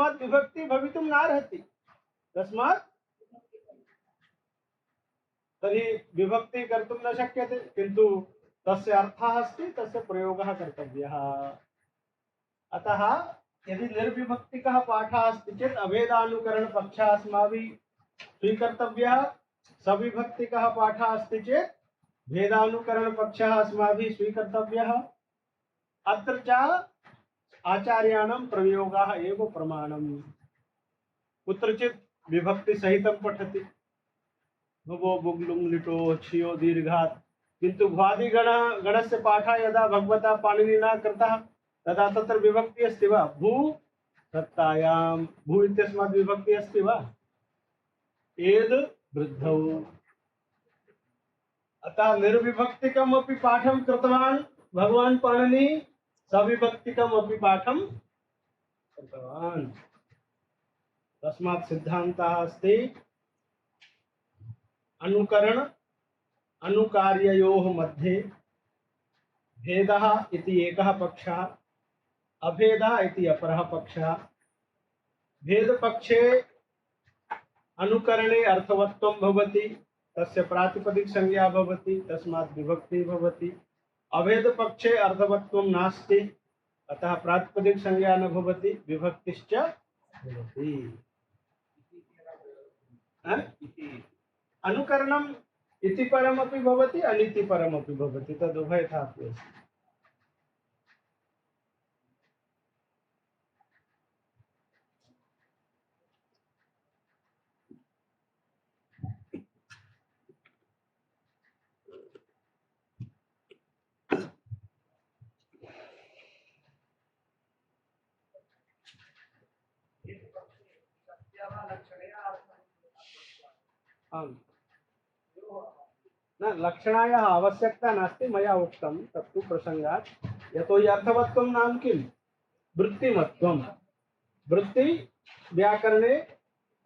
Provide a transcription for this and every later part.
तस्मात् विभक्ति भवितुं नार्हति। तस्मात् तर्हि विभक्ति कर्तुं न शक्यते, किन्तु तस्य अर्थः अस्ति, तस्य प्रयोगः कर्तव्यः। अतः यदि निर्विभक्तिकः पाठः अस्ति चेत् अभेदानुकरणपक्षः अस्माभिः स्वीकर्तव्यः, सविभक्तिकः पाठः अस्ति चेत् भेदानुकरणपक्षः अस्माभिः स्वीकर्तव्यः। अत्र च आचार्याणां प्रयोगः एव प्रमाणम्। कुत्रचित् विभक्तिसहितं पठति, भुवो बुग्लुं लिटो छियो दीर्घात्, किन्तु भ्वादिगणस्य पाठः यदा भगवता पाणिनिना कृतः तदा तत्र विभक्ति अस्ति वा? भू सत्तायां, भू इत्यस्मात् विभक्ति अस्ति वा? एद् वृद्धौ। अतः निर्विभक्तिकमपि पाठं कृतवान् भगवान् पाणिनिः, सविभक्तिकमपि पाठं कृतवान्। तस्मात् सिद्धान्तः अस्ति अनुकरण अनुकार्ययोः मध्ये भेदः इति एकः पक्षः, अभेदः इति अपरः पक्षः। भेदपक्षे अनुकरणे अर्थवत्वं भवति, तस्य प्रातिपदिक संज्ञा भवति, तस्मात् विभक्ति भवति। अभेदपक्षे अर्थवत्वं नास्ति, अतः प्रातिपदिक संज्ञा न भवति, विभक्तिश्च भवति। अनुकरणम् इति परमपि भवति, अनिति परमपि भवति, तदुभयथा अपि अस्ति। न लक्षणायाः आवश्यकता नास्ति, मया उक्तं तत्तु प्रसंगात्। यतोहि अर्थवत्वं नाम किं? वृत्तिमत्वं। वृत्ति व्याकरणे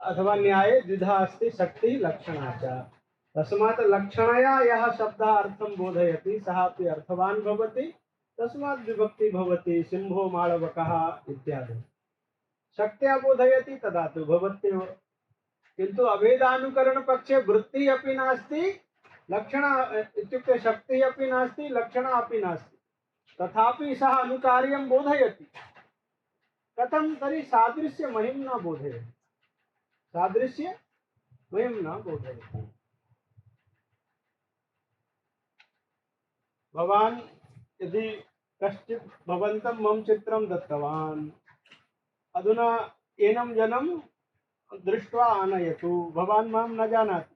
अथवा न्याये द्विधा अस्ति, शक्ति लक्षणा च। तस्मात् लक्षणया यः शब्दः अर्थं बोधयति सः अपि अर्थवान् भवति, तस्मात् विभक्ति भवति। सिंहो माळवकः इत्यादि। शक्त्या बोधयति तदा तु भवत्येव, किन्तु अभेदानुकरण पक्षे वृत्ति अपि नास्ति, लक्षण इत्युक्ते शक्ति अपि नास्ति, लक्षण अपि नास्ति, तथापि सः अनुकार्यं बोधयति। कथं? तर्हि सादृश्य महिं न बोधयति, सादृश्य महिं न बोधयति। भवान् यदि कश्चित् भवन्तं मम चित्रं दत्तवान्, अधुना एनं जनं दृष्ट्वा आनयतु, भवान् मां न जानाति,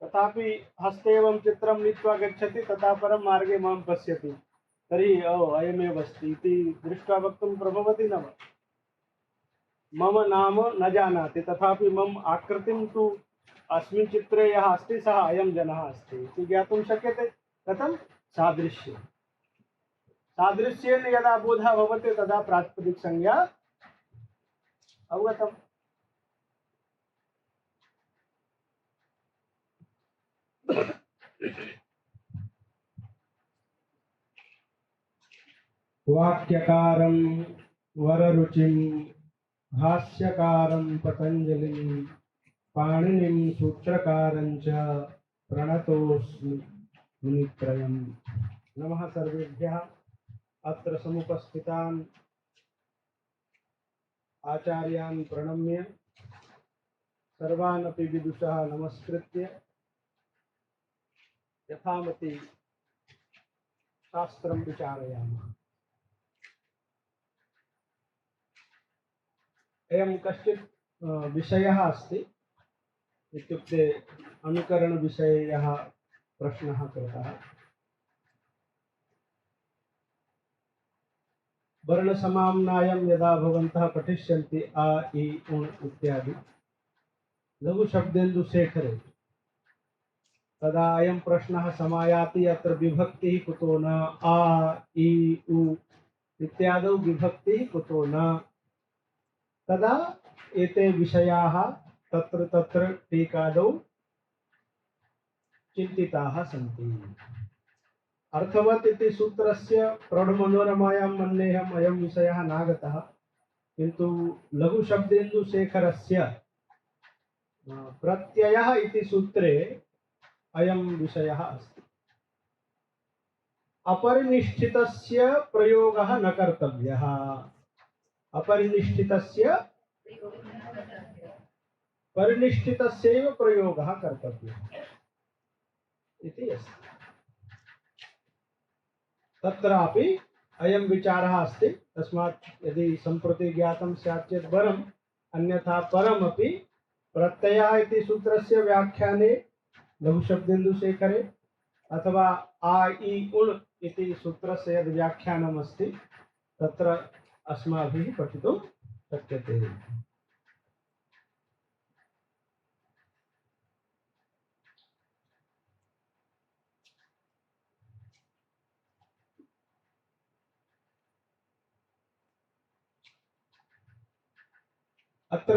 तथापि हस्ते एवं चित्रं नीत्वा गच्छति, ततः परं मार्गे मां पश्यति, तर्हि ओ अयमेव अस्ति इति दृष्ट्वा वक्तुं प्रभवति न वा? मम नाम न जानाति, तथापि मम आकृतिं तु अस्मिन् चित्रे यः अस्ति सः अयं जनः अस्ति इति ज्ञातुं शक्यते। कथं? सादृश्य। सादृश्येन यदा बोधः भवति तदा प्रातिपदिक संज्ञा अवगतम्। वाक्यकारं वररुचिं भाष्यकारं पतंजलिं पाणिनिं सूत्रकारं च प्रणतोऽस्मि मुनित्रयम्। नमः सर्वेभ्यः। अत्र समुपस्थितान् आचार्यान् प्रणम्य सर्वान् अपि विदुषः नमस्कृत्य यथामति शास्त्रं विचारयामः। अयं कश्चित् विषयः अस्ति, इत्युक्ते अनुकरणविषये यः प्रश्नः कृतः। वर्णसमाम्नायं यदा भवन्तः पठिष्यन्ति आ इ उण् इत्यादि लघुशब्देन्दुशेखरे, तदा अयं प्रश्नः समायाति, अत्र विभक्तिः कुतो न? आ इ उ इत्यादौ विभक्तिः कुतो न? तदा एते विषयाः तत्र तत्र टीकादौ चिन्तिताः सन्ति। अर्थवत् इति सूत्रस्य प्रौढमनोरमायां मन्येऽहम् अयं विषयः नागतः, किन्तु लघुशब्देन्दुशेखरस्य प्रत्ययः इति सूत्रे अयं विषयः अस्ति। अपरिनिष्ठितस्य प्रयोगः न कर्तव्यः। अपरिनिष्ठितस्य परिनिष्ठितस्यैव प्रयोगः कर्तव्यः इति अस्ति। तत्रापि अयं विचारः अस्ति। तस्मात् यदि सम्प्रति ज्ञातं स्यात् चेत् वरम्, अन्यथा परमपि प्रत्ययः इति सूत्रस्य व्याख्याने लघुशब्देन्दुशेखरे अथवा आ इ उल् इति सूत्रस्य यद् व्याख्यानमस्ति तत्र अस्माभिः पठितुं शक्यते। अत्र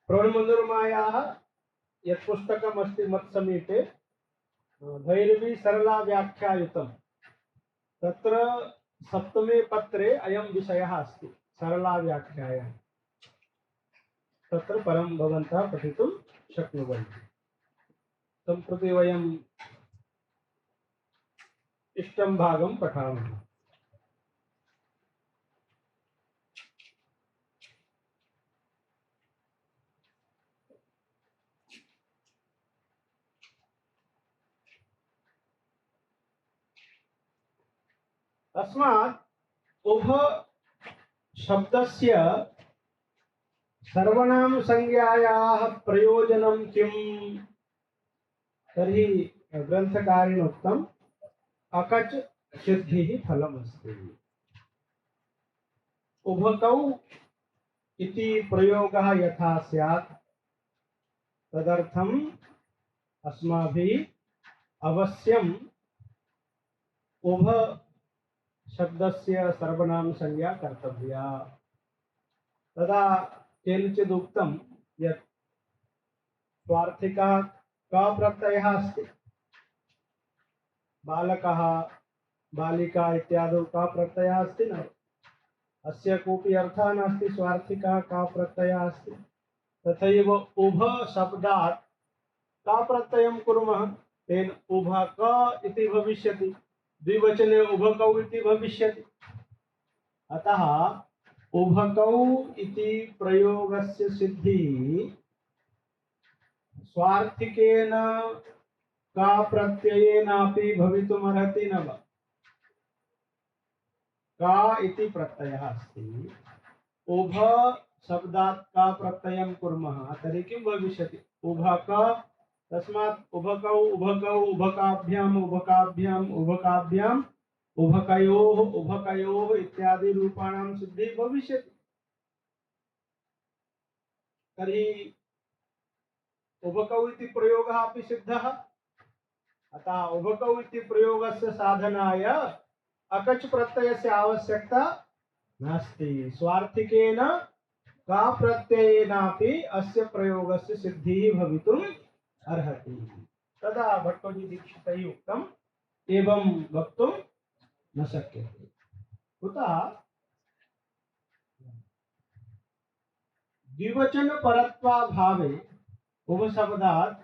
प्रौढमन्दिरमायाः यत् पुस्तकमस्ति मत्समीपे भैरवी सरला व्याख्यायुतं, तत्र सप्तमे पत्रे अयं विषयः अस्ति, सरला व्याख्यायां। तत्र परं भवन्तः पठितुं शक्नुवन्ति। सम्प्रति वयम् इष्टं भागं पठामः। तस्मात् उभ शब्दस्य सर्वनाम संज्ञायाः प्रयोजनं किम्? तर्हि ग्रन्थकारेण उक्तम् अकच सिद्धिः फलमस्ति। उभकौ इति प्रयोगः यथा स्यात् तदर्थम् अस्माभिः अवश्यम् उभ शब्दस्य सर्वनाम संज्ञा कर्तव्या। तदा केनचित् उक्तं यत् स्वार्थिकः क प्रत्ययः अस्ति, बालकः बालिका इत्यादौ क प्रत्ययः अस्ति न, अस्य कोऽपि अर्थः नास्ति, स्वार्थिकः क प्रत्ययः अस्ति। तथैव उभ शब्दात् का प्रत्ययं कुर्मः तेन उभक इति भविष्यति, द्विवचने उभकौ इति भविष्यति। अतः उभकौ इति प्रयोगस्य सिद्धिः स्वार्थिकेन का प्रत्ययेनापि भवितुमर्हति न वा। का इति प्रत्ययः अस्ति, उभ शब्दात् का प्रत्ययं कुर्मः तर्हि किं भविष्यति? उभक। तस्मात् उभकौ उभकौ उभकाभ्याम् उभकाभ्याम् उभकाभ्याम् उभकयोः उभकयोः इत्यादि रूपाणां सिद्धिः भविष्यति। तर्हि उभकौ इति प्रयोगः अपि सिद्धः। अतः उभकौ इति प्रयोगस्य साधनाय अकच प्रत्ययस्य आवश्यकता नास्ति। स्वार्थिकेन का प्रत्ययेनापि अस्य प्रयोगस्य सिद्धिः भवितुम् अर्हति। तदा भट्टोजी दीक्षितैः उक्तम् एवं वक्तुं न शक्यते। कुतः? द्विवचन परत्वाभावे उभशब्दात्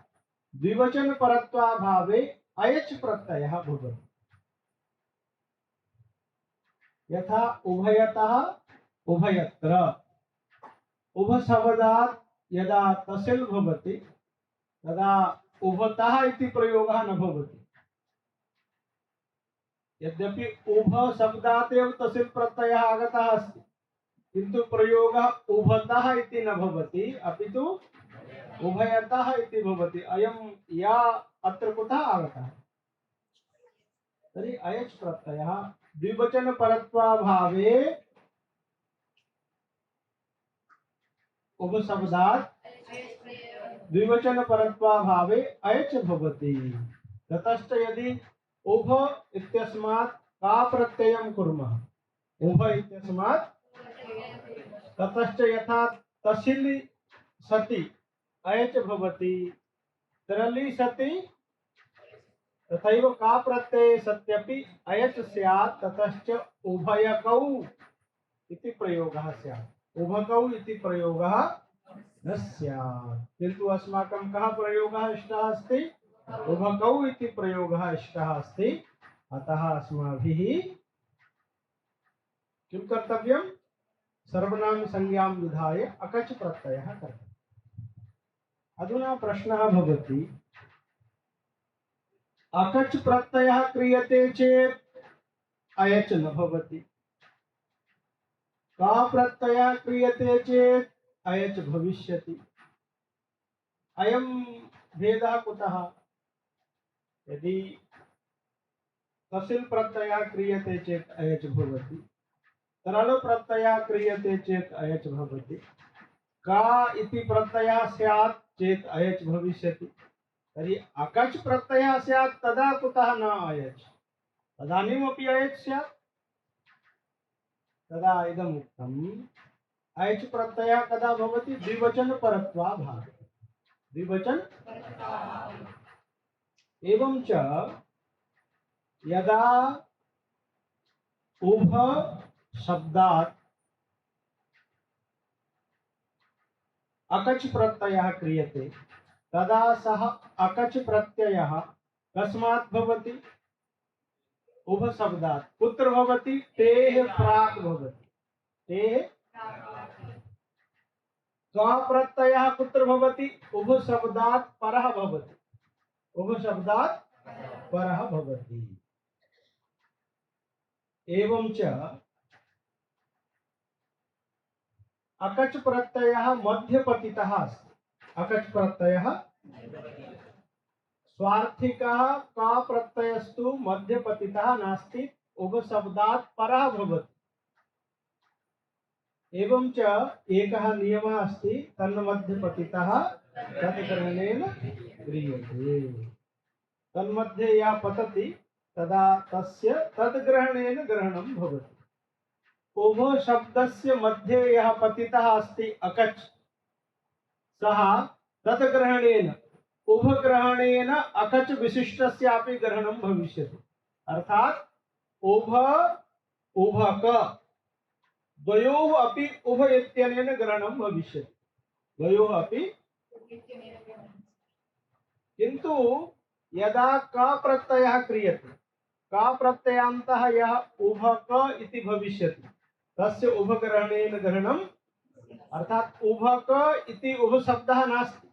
द्विवचन परत्वाभावे अयच् प्रत्ययः भवति। यथा उभयतः उभयत्र, उभशब्दात् यदा तसिल् भवति तदा उभतः इति प्रयोगः न भवति। यद्यपि उभ शब्दात् एव तसिल् प्रत्ययः आगतः अस्ति, किन्तु प्रयोगः उभतः इति न भवति, अपितु उभयतः इति भवति। अयं या अत्र कुतः आगतः? तर्हि अयच् प्रत्ययः द्विवचन परत्वाभावे उभशब्दात् द्विवचन परत्वाभावे अयच् भवति। ततश्च यदि उभ इत्यस्मात् का प्रत्ययं कुर्मः, उभ इत्यस्मात्, ततश्च यथा तसिलि सति अयच् भवति, तरलि सति तथैव का प्रत्यये सत्यपि अयच् स्यात्। ततश्च उभयकौ इति प्रयोगः स्यात्। उभकौ इति प्रयोगः न स्यात्। किन्तु अस्माकं कः प्रयोगः इष्टः अस्ति? उभकौ इति प्रयोगः इष्टः अस्ति। अतः अस्माभिः किं कर्तव्यं? सर्वनाम संज्ञां विधाय अकच प्रत्ययः कर्तव्यः। अधुना प्रश्नः भवति, अकच प्रत्ययः क्रियते चेत् अयच न भवति, का प्रत्ययः क्रियते चेत् अयच भविष्यति। अयं भेदः कुतः? यदि तसिल प्रत्ययः क्रियते चेत् अयच भवति, तरल प्रत्ययः क्रियते चेत् अयच भवति, का इति प्रत्ययः स्यात् चेत् अयच भविष्यति। तर्हि अकच प्रत्ययः स्यात् तदा कुतः न अयच? तदानीमपि अयच स्यात्। तदा इदम् उक्तम्, अयच प्रत्ययः कदा भवति? द्विवचन परत्वाभावे। द्विवचन एवं च यदा उभ शब्दात् अकच प्रत्ययः क्रियते तदा सः अकच प्रत्ययः कस्मात् भवति? उभ शब्दात्। कुत्र भवति? तेः प्राक् भवति। तेः का प्रत्ययः कुत्र भवति? उभ शब्दात् परः भवति। उभ शब्दात् परः भवति। एवं च अकच प्रत्ययः मध्यपतितः अस्ति। अकच प्रत्ययः स्वार्थिकः का प्रत्ययस्तु मध्यपतितः नास्ति, उभ शब्दात् परः भवति। एवं च एकः नियमः अस्ति, तन्मध्यपतितः तद्ग्रहणेन क्रियते। तन्मध्ये या पतति तदा तस्य तद्ग्रहणेन ग्रहणं भवति। उभ शब्दस्य मध्ये यः पतितः अस्ति अकच, सः तद्ग्रहणेन उभग्रहणेन अकच विशिष्टस्यापि ग्रहणं भविष्यति। अर्थात् उभ उभक द्वयोः अपि उभ इत्यनेन ग्रहणं भविष्यति। द्वयोः अपि। किन्तु यदा का प्रत्ययः क्रियते, का प्रत्ययान्तः यः उभक इति भविष्यति, तस्य उभग्रहणेन ग्रहणम्। अर्थात् उभक इति उभ शब्दः नास्ति,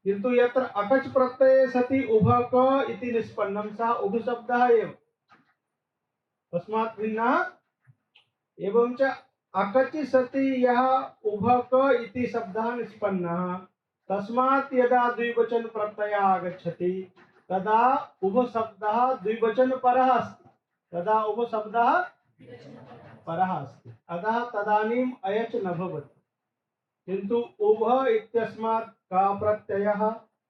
किन्तु यत्र अकच प्रत्यये सति उभक इति निष्पन्नं, सः उभ शब्दः एव, तस्मात् भिन्नः। एवं च अकचि सति यः उभक इति शब्दः निष्पन्नः, तस्मात् यदा द्विवचन प्रत्ययः आगच्छति तदा उभ शब्दः द्विवचन परः अस्ति। तदा उभ शब्दः परः अस्ति, अतः तदानीम् अयच न भवति। किन्तु उभ इत्यस्मात् का प्रत्ययः,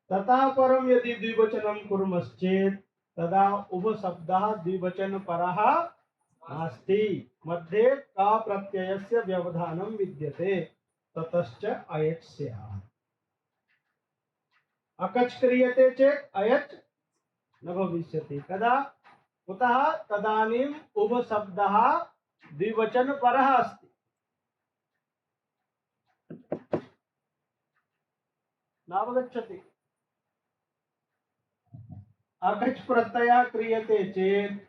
ततः परं यदि द्विवचनं कुर्मश्चेत् तदा उभ शब्दः द्विवचन परः नास्ति, मध्ये का प्रत्ययस्य व्यवधानं विद्यते, ततश्च अयच स्यात्। अकच क्रियते चेत् अयच न भविष्यति। कदा? कुतः? तदानीम् उभ शब्दः द्विवचन परः अस्ति। नावगच्छति? अकच प्रत्ययः क्रियते चेत्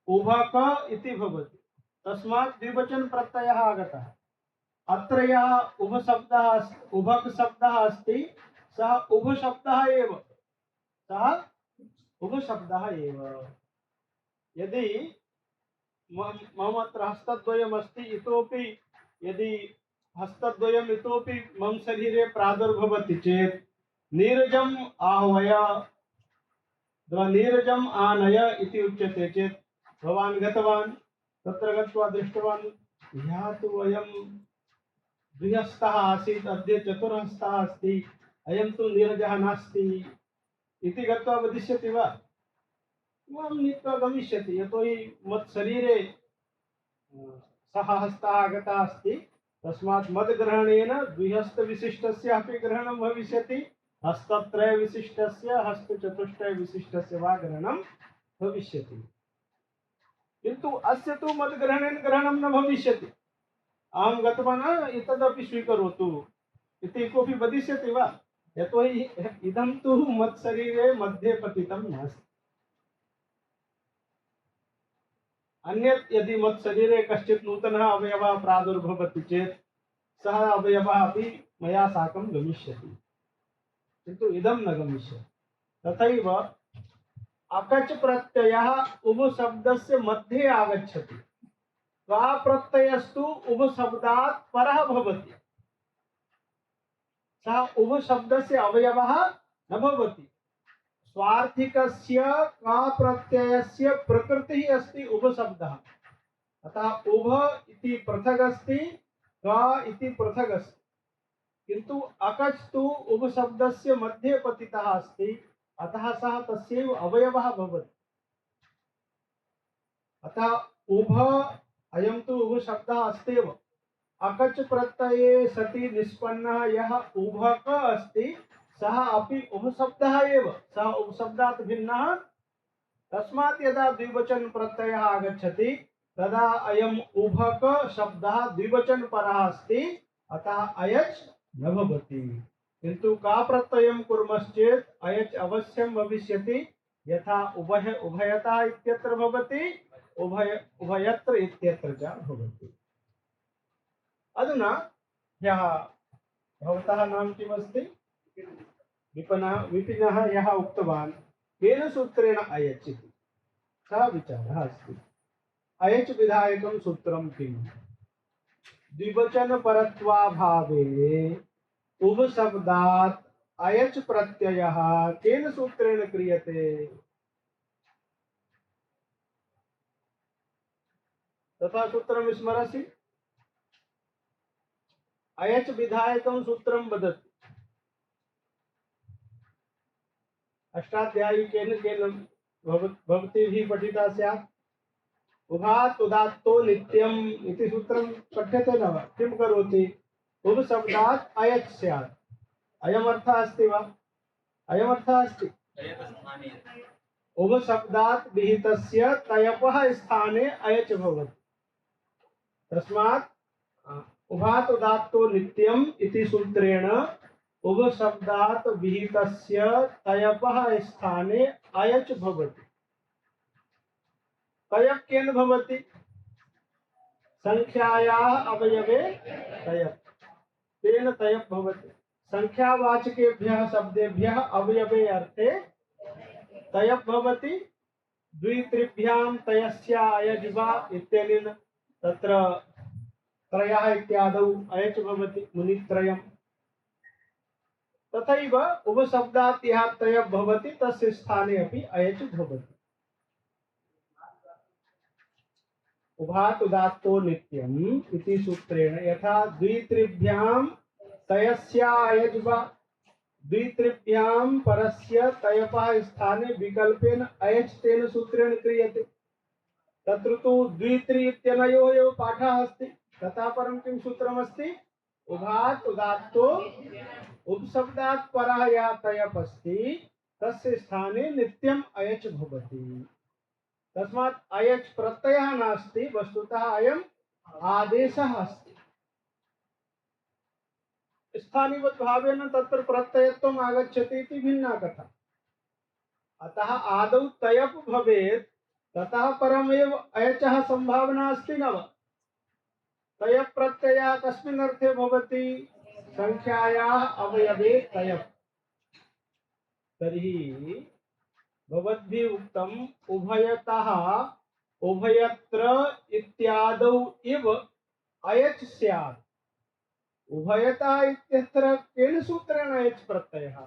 उभक इति भवति, तस्मात् द्विवचन प्रत्ययः आगतः। अत्र यः उभ शब्दः उभक शब्दः अस्ति, सः उभ शब्दः एव, सः उभ शब्दः एव। यदि मम अत्र हस्तद्वयम् अस्ति, इतोपि यदि हस्तद्वयम् इतोपि मम शरीरे प्रादुर्भवति चेत् नीरजम् आह्वय अथवा नीरजम् आनय इति उच्यते चेत् भवान् गतवान्, तत्र गत्वा दृष्टवान्, ह्यः तु अयं द्विहस्तः आसीत्, अद्य चतुर्हस्तः अस्ति, अयं तु नीरजः नास्ति इति गत्वा वदिष्यति वा? मां नीत्वा गमिष्यति, यतोहि मत्शरीरे सः हस्तः आगतः अस्ति, तस्मात् मद्ग्रहणेन द्विहस्तविशिष्टस्य अपि ग्रहणं भविष्यति, हस्तत्रयविशिष्टस्य हस्तचतुष्टयविशिष्टस्य वा ग्रहणं भविष्यति। किन्तु अस्य तु मद्ग्रहणेन ग्रहणं न भविष्यति। अहं गतवान् एतदपि स्वीकरोतु इति कोऽपि वदिष्यति वा? यतोहि इदं तु मत्शरीरे मध्ये पतितं नास्ति। अन्यत् यदि मत्शरीरे कश्चित् नूतनः अवयवः प्रादुर्भवति चेत् सः अवयवः अपि मया साकं गमिष्यति, किन्तु इदं न गमिष्यति। तथैव अकच् प्रत्ययः उभशब्दस्य मध्ये आगच्छति। त्वा प्रत्ययस्तु उभशब्दात् परः भवति। सः उभशब्दस्य अवयवः न भवति। स्वार्थिकस्य क्वा प्रत्ययस्य प्रकृतिः अस्ति उभशब्दः। अतः उभ इति पृथक् अस्ति, क्वा इति पृथक् अस्ति। किन्तु अकच् तु उभशब्दस्य मध्ये पतितः अस्ति, अतः सः तस्यैव अवयवः भवति। अतः उभ अयं तु उभशब्दः अस्त्येव। अकच् प्रत्यये सति निष्पन्नः यः उभक अस्ति सः अपि उभशब्दः एव। सः उभशब्दात् भिन्नः। तस्मात् यदा द्विवचन प्रत्ययः आगच्छति तदा अयम् उभक शब्दः द्विवचनपरः अस्ति, अतः अयच् न भवति। किन्तु का प्रत्ययं कुर्मश्चेत् अयच् अवश्यं भविष्यति। यथा उभय उभयता इत्यत्र भवति, उभयत्र इत्यत्र च भवति। अधुना यः भवतः नाम किमस्ति? विपिनः यः उक्तवान् केन सूत्रेण अयच् इति, सः विचारः अस्ति। अयच् विधायकं सूत्रं किम्? द्विवचनपरत्वाभावे उभशब्दात् अयच् प्रत्ययः केन सूत्रेण क्रियते? तथा सूत्रं स्मरसि? अयच् विधायकं सूत्रं वदति। अष्टाध्यायी केन भवतीभिः पठिता स्यात्। उभात् उदात्तो नित्यम् इति सूत्रं पठ्यते न वा? किं करोति? उभशब्दात् अयच् स्यात्। अयमर्थः अस्ति वा? अयमर्थः अस्ति। उभशब्दात् विहितस्य तयपः स्थाने अयच् भवति। तस्मात् उभात् उदात्तो नित्यम् इति सूत्रेण उभशब्दात् विहितस्य तयपः स्थाने अयच् भवति। तयप् केन भवति? संख्यायाः अवयवे तयप्, तेन तयप् भवति। संख्यावाचकेभ्यः शब्देभ्यः अवयवे अर्थे तयप् भवति। द्वित्रिभ्यां तयस्य अयज् वा इत्यनेन तत्र त्रयः इत्यादौ अयच् भवति, मुनित्रयम्। तथैव उभशब्दात् यः तयप् भवति तस्य स्थाने अपि अयच् भवति। उभात् उदात्तो नित्यम् इति सूत्रेण यथा द्वित्रिभ्यां तयस्य अयज् वा, द्वित्रिभ्यां परस्य तयपः स्थाने विकल्पेन अयच् तेन सूत्रेण क्रियते। तत्र तु द्वित्रि इत्यनयोः एव पाठः अस्ति। ततः परं किं सूत्रमस्ति? उभात् उदात्तो उपशब्दात् परः यः तयप् अस्ति तस्य स्थाने नित्यम् अयच् भवति। तस्मात् अयच् प्रत्ययः नास्ति, वस्तुतः अयम् आदेशः अस्ति। स्थानिवत् भावेन तत्र प्रत्ययत्वम् आगच्छति इति भिन्ना कथा। अतः आदौ तयप् भवेत्, ततः परमेव अयचः संभावना अस्ति न वा? तयप् प्रत्ययः कस्मिन् अर्थे भवति? संख्यायाः अवयवे तयप्। तर्हि भवद्भिः उक्तम् उभयतः उभयत्र इत्यादौ इव अयच् स्यात्। उभयतः इत्यत्र केन सूत्रेण अयच् प्रत्ययः?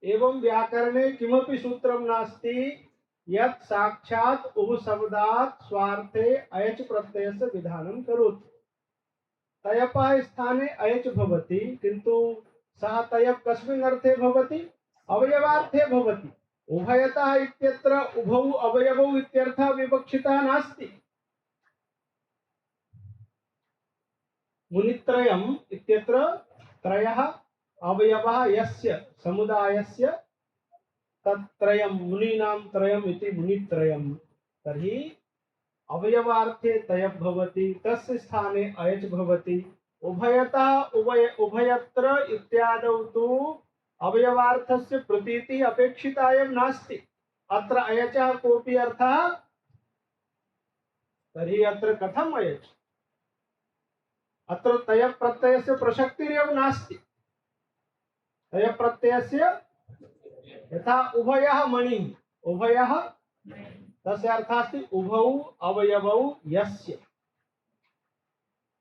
एवं व्याकरणे किमपि सूत्रं नास्ति यत् साक्षात् उभशब्दात् स्वार्थे अयच् प्रत्ययस्य विधानं करोति। तयपः स्थाने अयच् भवति, किन्तु सः तयप् कस्मिन् अर्थे भवति? अवयवार्थे भवति। उभयतः इत्यत्र उभौ अवयवौ इत्यर्थः विवक्षितः नास्ति। मुनित्रयम् इत्यत्र त्रयः अवयवः यस्य समुदायस्य तत्त्रयं मुनीनां त्रयम् इति मुनित्रयम्। तर्हि अवयवार्थे तय भवति तस्य स्थाने अयच भवति उभयतः उभयत्र इत्यादौ तु अवयवार्थस्य प्रतीतिः अपेक्षिता एव नास्ति अत्र अयचः कोऽपि अर्थः तर्हि अत्र कथम् अयच अत्र तय प्रत्ययस्य प्रसक्तिरेव नास्ति तय प्रत्ययस्य यथा उभयः मणिः उभयः तस्य अर्थः अस्ति उभौ अवयवौ यस्य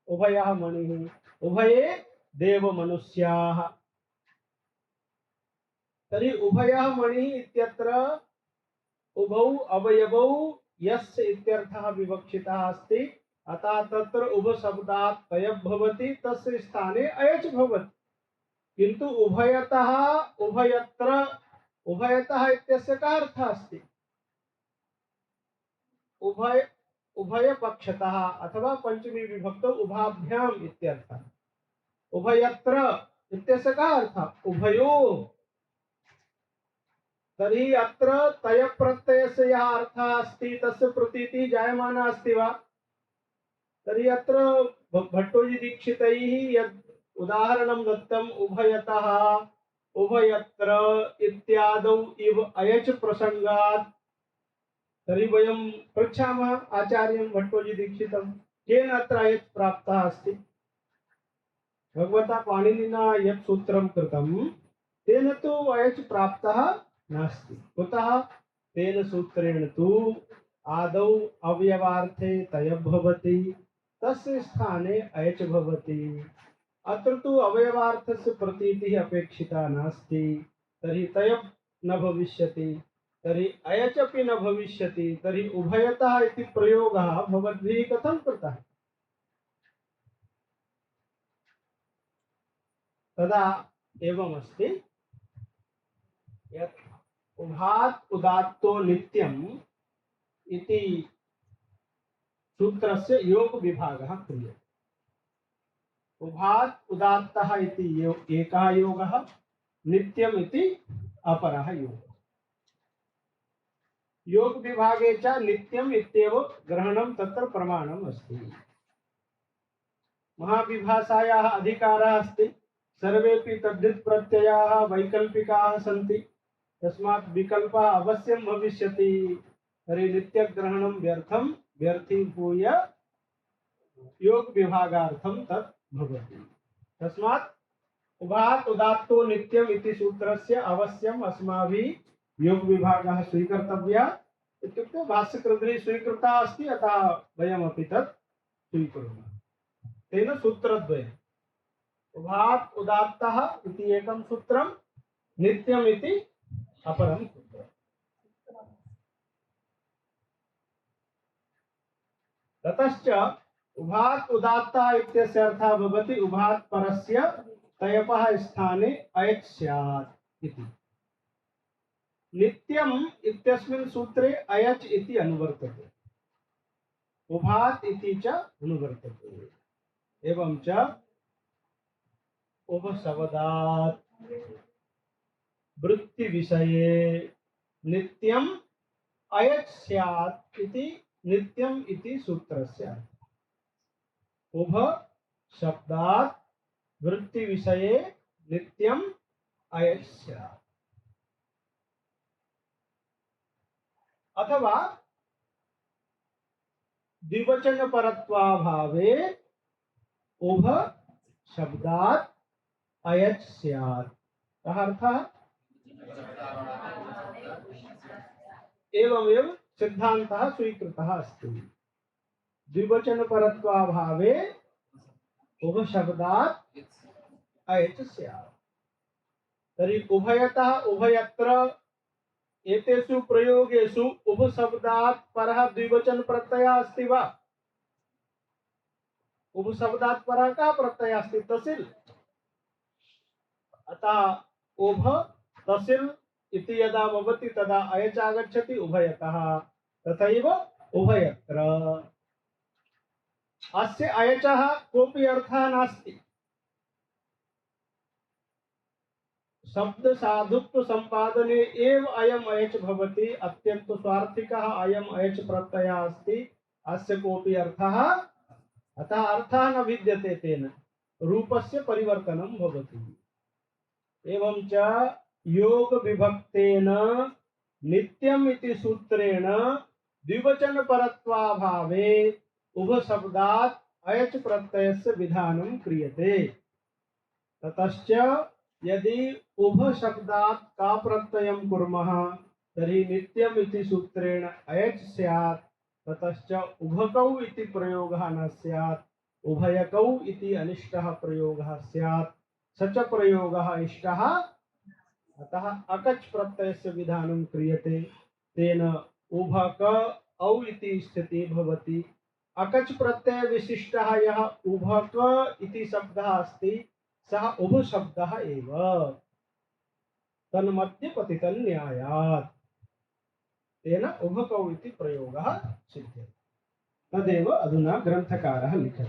उभयः मणिः उभये देवमनुष्याः तर्हि उभयः मणिः इत्यत्र उभौ अवयवौ यस्य इत्यर्थः विवक्षितः अस्ति अतः तत्र उभ शब्दात् तय भवति तस्य स्थाने अयच भवति किन्तु उभयतः उभयत्र उभयतः इत्यस्य का अर्थः अस्ति उभय उभय पक्षतः अथवा पंचमी विभक्तौ उभाभ्याम इत्यर्थः उभयत्र इत्यस्य का अर्थः उभयोः तर्हि अत्र तय प्रत्ययस्य यः अर्थः अस्ति तस्य प्रतीतिः जायमाना अस्ति वा तर्हि अत्र भट्टोजी दीक्षितैः यद् उदाहरणं दत्तम् उभयतः उभयत्र इत्यादौ इव अयच प्रसंगात् तर्हि वयं पृच्छामः आचार्यं भट्टोजी दीक्षितं केन अत्र अयच प्राप्तः अस्ति भगवता पाणिनिना यत् सूत्रं कृतं तेन तु अयच प्राप्तः नास्ति कुतः तेन सूत्रेण तु आदौ अवयवार्थे तय भवति तस्य स्थाने अयच भवति अत्र तु अवयवार्थस्य प्रतीतिः अपेक्षिता नास्ति तर्हि तय न भविष्यति तर्हि अयच अपि न भविष्यति तर्हि उभयतः इति प्रयोगः भवद्भिः कथं कृतः तदा एवमस्ति यत् उभात् उदात्तो नित्यम् इति सूत्रस्य योग विभागः क्रियते उभात् उदात्तः इति एकः योगः नित्यम् इति अपरः योगः योग विभागे च नित्यम् इत्येव ग्रहणं तत्र प्रमाणम् अस्ति महाविभाषायाः अधिकारः अस्ति सर्वेपि तद्धित् प्रत्ययाः वैकल्पिकाः सन्ति तस्मात् विकल्पः अवश्यं भविष्यति तर्हि नित्यग्रहणं व्यर्थं व्यर्थीभूय योग विभागार्थं तत् भवति तस्मात् उभात् उदात्तो नित्यम् इति सूत्रस्य अवश्यम् अस्माभिः योग विभागः स्वीकर्तव्यः इत्युक्ते भाष्यकृतिः स्वीकृता अस्ति अतः वयमपि तत् स्वीकुर्मः तेन सूत्रद्वयम् उभात् उदात्तः इति एकं सूत्रं नित्यम् इति अपरं सूत्रम् ततश्च उभात् उदात्तः इत्यस्य अर्थः भवति उभात् परस्य तयपः स्थाने अयच् स्यात् इति नित्यम् इत्यस्मिन् सूत्रे अयच् इति अनुवर्तते उभात् इति च अनुवर्तते एवं च उपशब्दात् वृत्ति विषये नित्यम् अयच् स्यात् इति नित्यम् इति सूत्रस्य उभ शब्दात् वृत्ति विषये नित्यम् अयच् स्यात् अथवा द्विवचन परत्वाभावे उभ शब्दात् अयच् स्यात् कः अर्थः एवमेव सिद्धान्तः स्वीकृतः अस्ति द्विवचन परत्वाभावे उभ शब्दात् अयच् स्यात् तर्हि उभयतः उभयत्र एतेषु प्रयोगेषु उभ शब्दात् परः द्विवचन प्रत्ययः अस्ति वा उभ शब्दात् परः कः प्रत्ययः अस्ति तसिल् अतः उभ तसिल् इति यदा भवति तदा अयच् आगच्छति उभयतः तथैव उभयत्र अस्य अयचः कोऽपि अर्थः नास्ति शब्द साधुत्व संपादने एव अयम् अयच् भवति अत्यंत स्वार्थिकः अयम् अयच् प्रत्ययः अस्ति अस्य कोऽपि अर्थः, अतः अर्थः न भिद्यते तेन, रूपस्य परिवर्तनं भवति। एवं च योग विभक्तेन नित्यम् इति सूत्रेण द्विवचन परत्वाभावे उभ शब्दात् अयच प्रत्ययस्य विधानं क्रियते। ततश्च यदि उभ शब्दात् का प्रत्ययं कुर्मः तर्हि नित्यम् इति सूत्रेण अयच स्यात्। ततश्च उभकौ इति प्रयोगः न स्यात्, उभयकौ इति अनिष्टः प्रयोगः स्यात्। स च प्रयोगः इष्टः, अतः अकच प्रत्ययस्य विधानं क्रियते। तेन उभक औ इति स्थितिः भवति। अकच प्रत्यय विशिष्टः यः उभक इति शब्दः अस्ति सः उभ शब्दः एव, तन्मध्ये पतितं न्यायात्। तेन उभकौ इति प्रयोगः सिद्ध्यते। तदेव अधुना ग्रन्थकारः लिखति।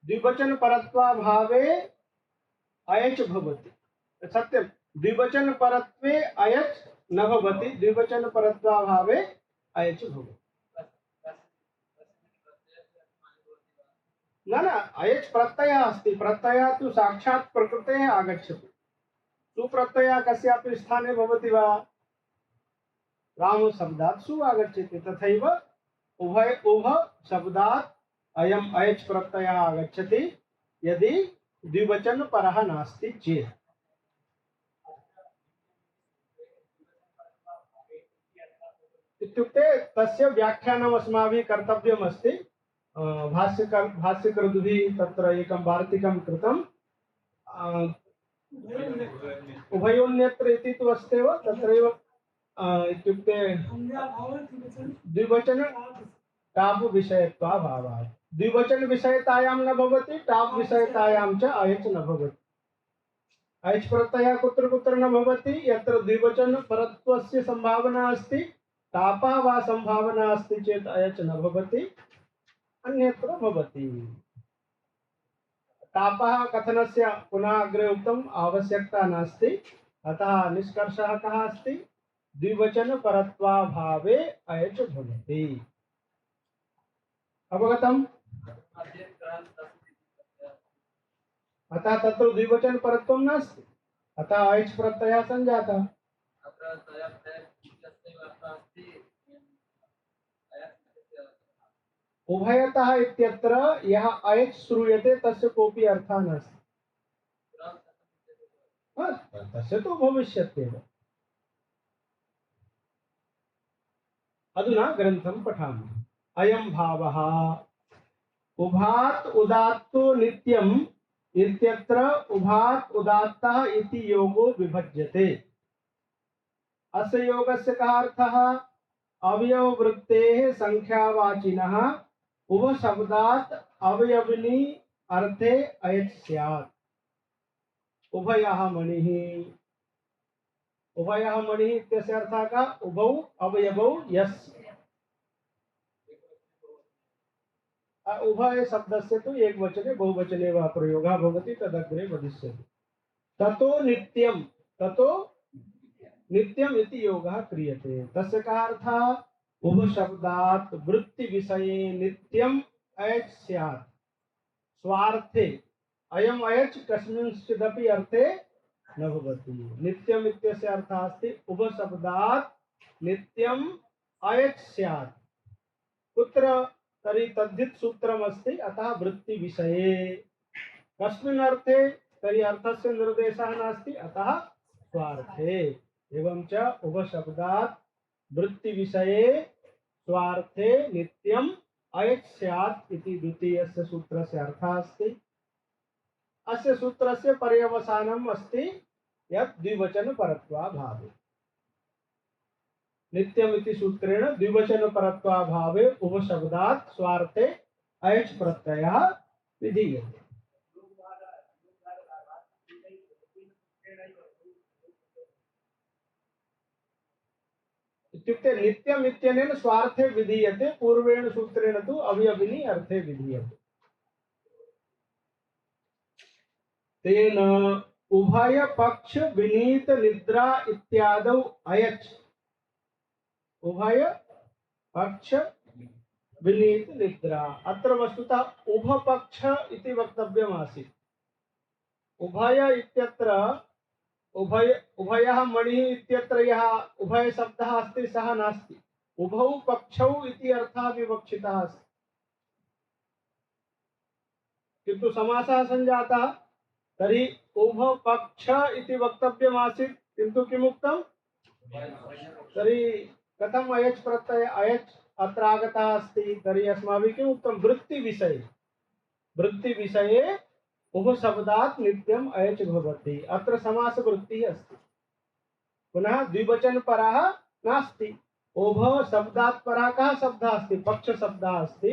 द्विवचन परत्वाभावे अयच भवति। सत्यं, द्विवचन परत्वे अयच न भवति, द्विवचन परत्वाभावे अयच भवति। न न, अयच प्रत्ययः अस्ति, प्रत्ययः तु साक्षात् प्रकृतेः आगच्छति। सुप्रत्ययः कस्यापि स्थाने भवति वा? राम शब्दात् सु आगच्छति, तथैव उभय उभ शब्दात् अयम् अयच प्रत्ययः आगच्छति यदि द्विवचन परः नास्ति चेत्। इत्युक्ते तस्य व्याख्यानम् अस्माभिः कर्तव्यमस्ति। भाष्यकृद्भिः तत्र एकं वार्तिकं कृतं। उभयोन्यत्र इति तु अस्त्येव, तत्रैव इत्युक्ते द्विवचन टाप् विषयत्वाभावात्। द्विवचन विषयतायां न भवति, टाप् विषयतायां च अयच न भवति। अयच प्रत्ययः कुत्र कुत्र न भवति? यत्र द्विवचन परत्वस्य संभावना अस्ति, टापः वा संभावना अस्ति चेत् अयच न भवति, अन्यत्र भवति। टापः कथनस्य पुनः अग्रे उक्तम्, आवश्यकता नास्ति। अतः निष्कर्षः कः अस्ति? द्विवचन परत्वाभावे अयच भवति। अवगतम्? अतः तत्र द्विवचन परत्वं नास्ति, अतः अयच प्रत्ययः सञ्जातः। उभयतः इत्यत्र यः अयच श्रूयते तस्य कोऽपि अर्थः नास्ति। तस्य तु भविष्यत्येव। अधुना ग्रन्थं पठामः। अयं भावः उभात् उदात्तो नित्यम् इत्यत्र उभात् उदात्तः इति योगो विभज्यते। अस्य योगस्य कः अर्थः? अवयववृत्तेः संख्यावाचिनः उभ शब्दात् अवयविनी अर्थे अयच स्यात्। उभयः मणिः, उभयः मणिः इत्यस्य अर्थः का? उभौ अवयवौ यस्य। उभय शब्दस्य तु एकवचने बहुवचने वा प्रयोगः भवति, तदग्रे वदिष्यति। ततो नित्यं, ततो नित्यम् इति योगः क्रियते। तस्य कः अर्थः? उभ शब्दात् वृत्ति विषये नित्यम् अयच स्यात्। स्वार्थे अयम् अयच कस्मिंश्चिदपि अर्थे न भवति। नित्यम् इत्यस्य अर्थः अस्ति उभ शब्दात् नित्यम् अयच स्यात्। कुत्र? तर्हि तद्धित् सूत्रमस्ति, अतः वृत्ति विषये। कस्मिन् अर्थे? तर्हि अर्थस्य निर्देशः नास्ति, अतः स्वार्थे। एवं च उभ शब्दात् वृत्ति विषये स्वार्थे नित्यम् अयच स्यात् इति द्वितीयस्य सूत्रस्य अर्थः अस्ति। अस्य सूत्रस्य पर्यवसानम् अस्ति यत् द्विवचन परत्वाभावे। नित्यम् इति सूत्रेण द्विवचन परत्वाभावे उभ शब्दात् स्वार्थे अयच प्रत्ययः विधीयते। इत्युक्ते नित्यम् इत्यनेन स्वार्थे विधीयते, पूर्वेण सूत्रेण तु अवयविनी अर्थे विधीयते। तेन उभय पक्ष विनीत निद्रा इत्यादौ अयच उभय पक्ष विनीत निद्रा। अत्र वस्तुतः उभपक्ष इति वक्तव्यमासीत्। उभय इत्यत्र उभयः मणिः इत्यत्र यः उभय शब्दः अस्ति सः नास्ति, उभौ पक्षौ इति अर्थः विवक्षितः अस्ति, किन्तु समासः संजातः। तर्हि उभपक्ष इति वक्तव्यमासीत्, किन्तु किमुक्तम्? तर्हि कथम अयच् प्रत्यय अयच् अत्र आगतः अस्ति? तर्हि अस्माभिः किम् उक्तं? वृत्तिविषये, वृत्तिविषये उभशब्दात् नित्यम् अयच् भवति। अत्र समासवृत्तिः अस्ति, पुनः द्विवचनपरः नास्ति। उभशब्दात् परः कः शब्दः अस्ति? पक्षशब्दः अस्ति,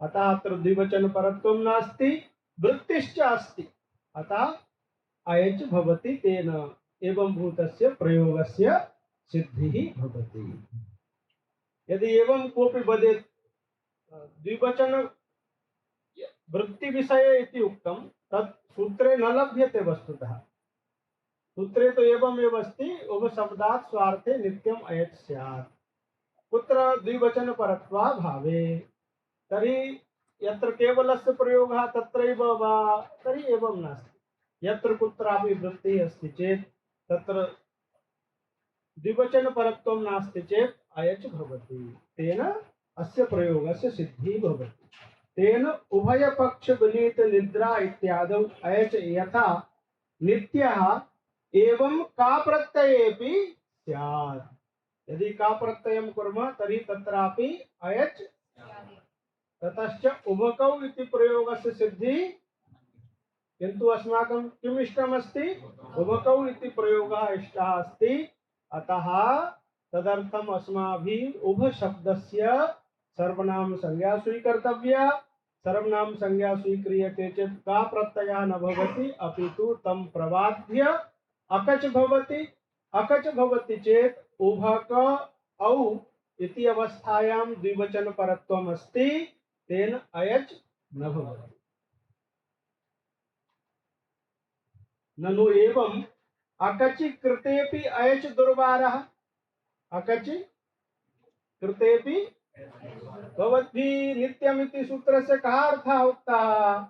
अतः अत्र द्विवचनपरत्वं नास्ति, वृत्तिश्च अस्ति, अतः अयच् भवति। तेन एवं भूतस्य प्रयोगस्य सिद्धिः भवति। यदि एवं कोऽपि वदेत् द्विवचन वृत्ति विषये इति उक्तं, तत् सूत्रे न लभ्यते वस्तुतः। सूत्रे तो एवमेव अस्ति, उभशब्दात् स्वार्थे नित्यम् अयच् स्यात्। कुत्र? द्विवचन परत्वा भावे। तर्हि यत्र केवलस्य प्रयोगः तत्रैव वा? तर्हि एवं नास्ति। यत्र कुत्रापि वृत्तिः अस्ति चेत् तत्र द्विवचन परत्वं नास्ति चेत् अयच् भवति। तेन अस्य प्रयोगस्य सिद्धिः भवति। तेन उभय पक्ष विनीत निद्रा इत्यादौ अयच् यथा नित्यः एवं का प्रत्ययेपि स्यात्। यदि का प्रत्ययं कुर्मः तर्हि तत्रापि अयच्, ततश्च उभकौ इति प्रयोगस्य सिद्धिः। किन्तु अस्माकं किम् इष्टमस्ति? उभकौ इति प्रयोगः इष्टः अस्ति, अतः तदर्थम् अस्माभिः उभशब्दस्य सर्वनाम संज्ञा स्वीकर्तव्या। सर्वनाम संज्ञा स्वीक्रियते चेत् का प्रत्ययः न भवति, अपितु तं प्रबाध्य अकच भवति। अकच भवति चेत् उभक औ इति अवस्थायां द्विवचन परत्वम् अस्ति, तेन अयच् न भवति। ननु एवं अकचि कृतेपि अयच् दुर्वारः। अकचि कृतेपि भवद्भिः नित्यमिति सूत्रस्य कः अर्थः उक्तः?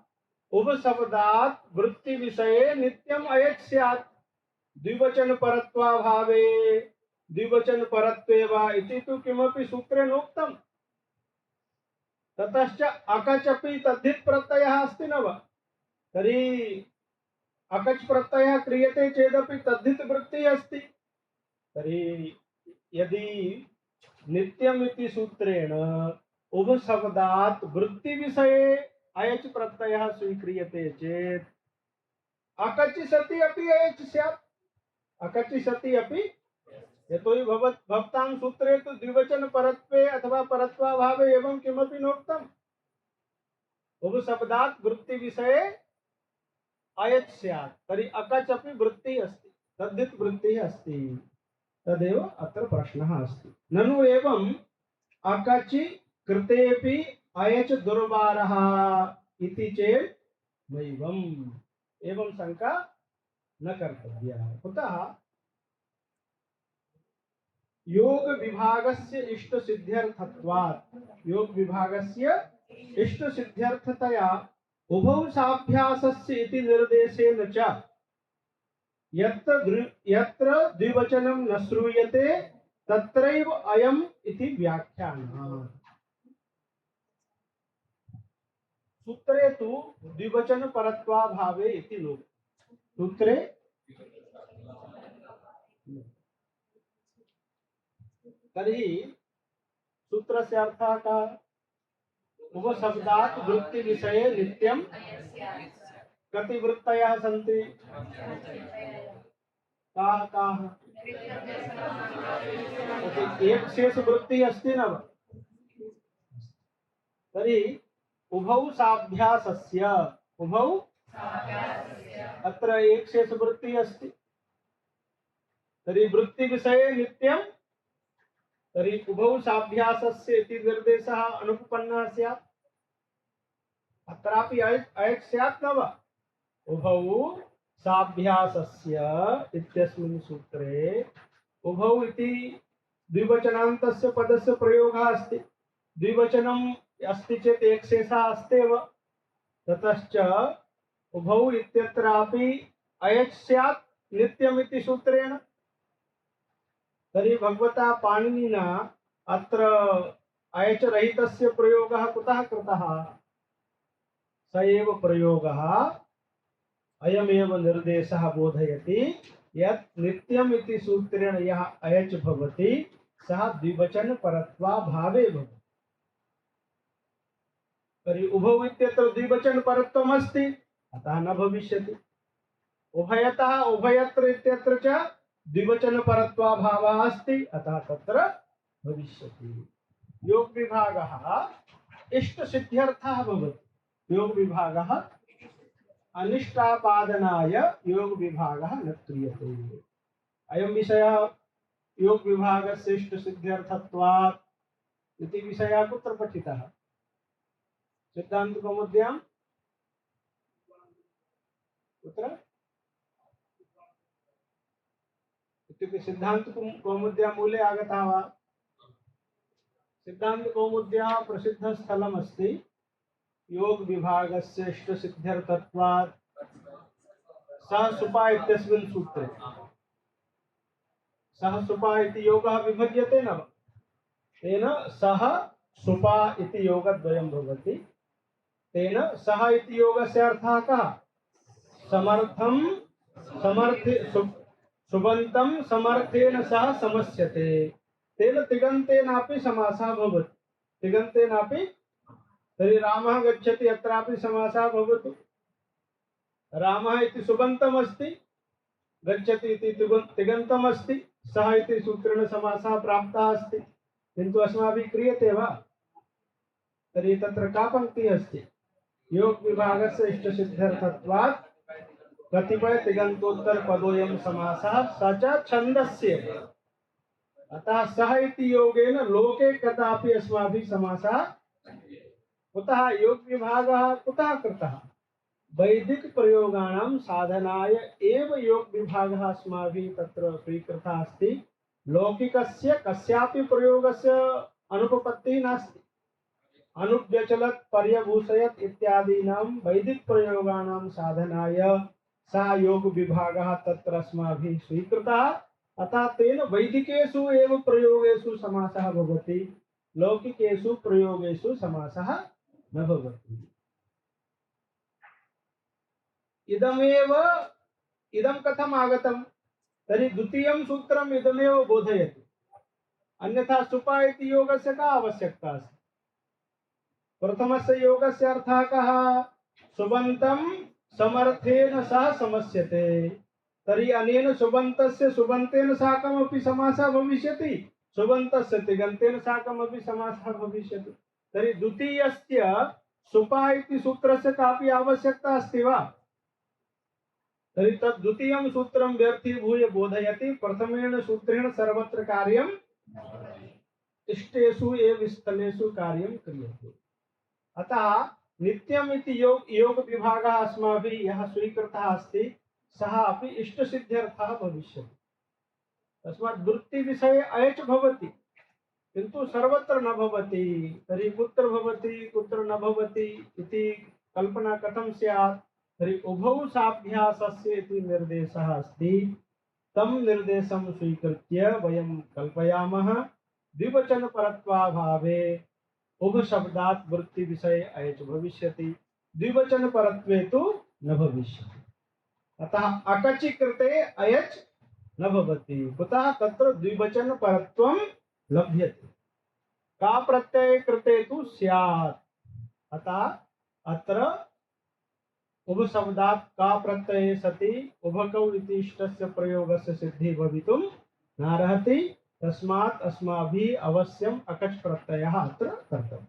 उभशब्दात् वृत्ति विषये नित्यम् अयच् स्यात्। द्विवचन परत्वाभावे द्विवचन परत्वे वा इति तु किमपि सूत्रे नोक्तम्। ततश्च अकच् अपि तद्धित् प्रत्ययः अस्ति न वा? तर्हि अकच् प्रत्ययः क्रियते चेदपि तद्धित् वृत्तिः अस्ति। तर्हि यदि नित्यम् इति सूत्रेण उभशब्दात् वृत्ति विषये अयच् प्रत्ययः स्वीक्रियते चेत् अकचि सति अपि अयच् स्यात्। अकचि सति अपि, यतोहि भवतां सूत्रे तु द्विवचन परत्वे अथवा परत्वाभावे एवं किमपि नोक्तम्। उभशब्दात् वृत्ति विषये अयच् स्यात्, तर्हि अकच् अपि वृत्तिः अस्ति, तद्धित् वृत्तिः अस्ति। तदेव अत्र प्रश्नः अस्ति। ननु एवं अकचि कृतेपि अयच् दुर्वारः इति चेत् नैवम्, एवं शंका न कर्तव्या। कुतः? योग विभागस्य इष्ट सिद्ध्यर्थत्वात्, योग विभागस्य इष्ट सिद्ध्यर्थतया उभौ साभ्यासस्य इति निर्देशेन च यत्र द्विवचनं न श्रूयते तत्रैव अयम् इति व्याख्यानः। सूत्रे तु द्विवचन परत्वाभावे इति नोक्तम्। सूत्रे तर्हि सूत्रस्य अर्थः कः? उभशब्दात् वृत्ति विषये नित्यं कति वृत्तयः सन्ति? काः काः? एक शेष वृत्ति अस्ति न वा? तर्हि उभौ साभ्यासस्य, उभौ अत्र एक शेष वृत्ति अस्ति, तर्हि वृत्ति विषये नित्यं, तर्हि उभौ साभ्यासस्य इति निर्देशः अनुपपन्नः स्यात्। अत्रापि अयच् स्यात् न वा? उभौ साभ्यासस्य इत्यस्मिन् सूत्रे उभौ इति द्विवचनान्तस्य पदस्य प्रयोगः अस्ति। द्विवचनम् अस्ति चेत् एकशेषः अस्त्येव। ततश्च उभौ इत्यत्रापि अयच् स्यात् नित्यमिति सूत्रेण। तर्हि भगवता पाणिनिना अत्र अयच रहितस्य प्रयोगः कुतः कृतः? स एव प्रयोगः अयमेव निर्देशः बोधयति यत् नित्यम् इति सूत्रेण यः अयच भवति सः द्विवचन परत्वाभावे भवति। तर्हि उभौ इत्यत्र द्विवचन परत्वम् अस्ति, अतः न भविष्यति। उभयतः उभयत्र इत्यत्र च द्विवचन परत्वाभावः अस्ति, अतः तत्र भविष्यति। योग विभागः इष्ट सिद्ध्यर्थः भवति। योग विभागः अनिष्टापादनाय योग विभागः न क्रियते। अयं विषयः योग विभागस्य इष्ट सिद्ध्यर्थत्वात् इति विषयः कुत्र पठितः? सिद्धान्त कौमुद्यां कुत्र? इत्युक्ते सिद्धान्त कौमुद्या मूले आगतः वा? सिद्धान्त कौमुद्या प्रसिद्ध स्थलम् अस्ति योग विभागस्य इष्ट सिद्ध्यर्थत्वात् सः सुपा इत्यस्मिन् सूत्रे। सः सुपा इति योगः विभज्यते न? तेन सः सुपा इति योगद्वयं भवति। तेन सः इति योगस्य अर्थः कः? समर्थं समर्थि सुबन्तं समर्थेन सह समस्यते। तेन तिगन्तेनापि समासः भवति। तिगन्तेनापि। तर्हि रामः गच्छति अत्रापि समासः भवति। रामः इति सुबन्तम् अस्ति, गच्छति इति तिगन्तम् अस्ति, सः इति सूत्रेण समासः प्राप्तः अस्ति, किन्तु अस्माभिः क्रियते वा? तर्हि तत्र का पङ्क्तिः अस्ति? योग विभागस्य इष्टसिद्ध्यर्थत्वात् कतिपय तिगंतोत्तर पदोयम समासः स च छन्दस्य। अतः सः इति योगेन लोके कदापि अस्माभिः समासः कुतः? योग विभागः कुतः कृतः? वैदिक प्रयोगाणां साधनाय एव योग विभागः अस्माभिः तत्र स्वीकृतः अस्ति। लौकिकस्य कस्यापि प्रयोगस्य अनुपपत्तिः नास्ति। अनुव्यचलत् पर्यभूषयत् इत्यादीनां वैदिक प्रयोगाणां साधनाय सा योग विभागः तत्र अस्माभिः स्वीकृतः। अतः तेन वैदिकेषु एव प्रयोगेषु समासः भवति, लौकिकेषु प्रयोगेषु समासः न भवति। इदमेव इदं कथम् आगतं? तर्हि द्वितीयं सूत्रम् इदमेव बोधयति। अन्यथा सुपा इति योगस्य का आवश्यकता अस्ति? प्रथमस्य योगस्य अर्थः कः? सुबन्तं समर्थेन सह समस्यते। तर्हि अनेन सुबन्तस्य सुबन्तेन साकमपि समासः भविष्यति, सुबन्तस्य तिगन्तेन साकमपि समासः भविष्यति। तर्हि द्वितीयस्य सुपा इति सूत्रस्य कापि आवश्यकता अस्ति वा? तर्हि तद् द्वितीयं सूत्रं व्यर्थीभूय बोधयति प्रथमेन सूत्रेण सर्वत्र कार्यम् इष्टेषु एव स्थलेषु कार्यं क्रियते। अतः नित्यम् इति योग विभागः अस्माभिः यः स्वीकृतः अस्ति सः अपि इष्टसिद्ध्यर्थः भविष्यति। तस्मात् वृत्तिविषये अयच् भवति, किन्तु सर्वत्र न भवति। तर्हि कुत्र भवति कुत्र न भवति इति कल्पना कथं स्यात्? तर्हि उभौ साभ्यासस्य इति निर्देशः अस्ति। तं निर्देशं स्वीकृत्य वयं कल्पयामः द्विवचन परत्वाभावे उभशब्दात् वृत्ति विषये अयच् भविष्यति, द्विवचन परत्वे तु न भविष्यति। अतः अकचि कृते अयच् न भवति। कुतः? तत्र द्विवचन परत्वं लभ्यते। का प्रत्यये कृते तु स्यात्। अतः अत्र उभशब्दात् का प्रत्यये सति उभकौ इति इष्टस्य प्रयोगस्य सिद्धिः भवितुं नार्हति। तस्मात् अस्माभिः अवश्यम् अकच् प्रत्ययः अत्र कर्तव्यः।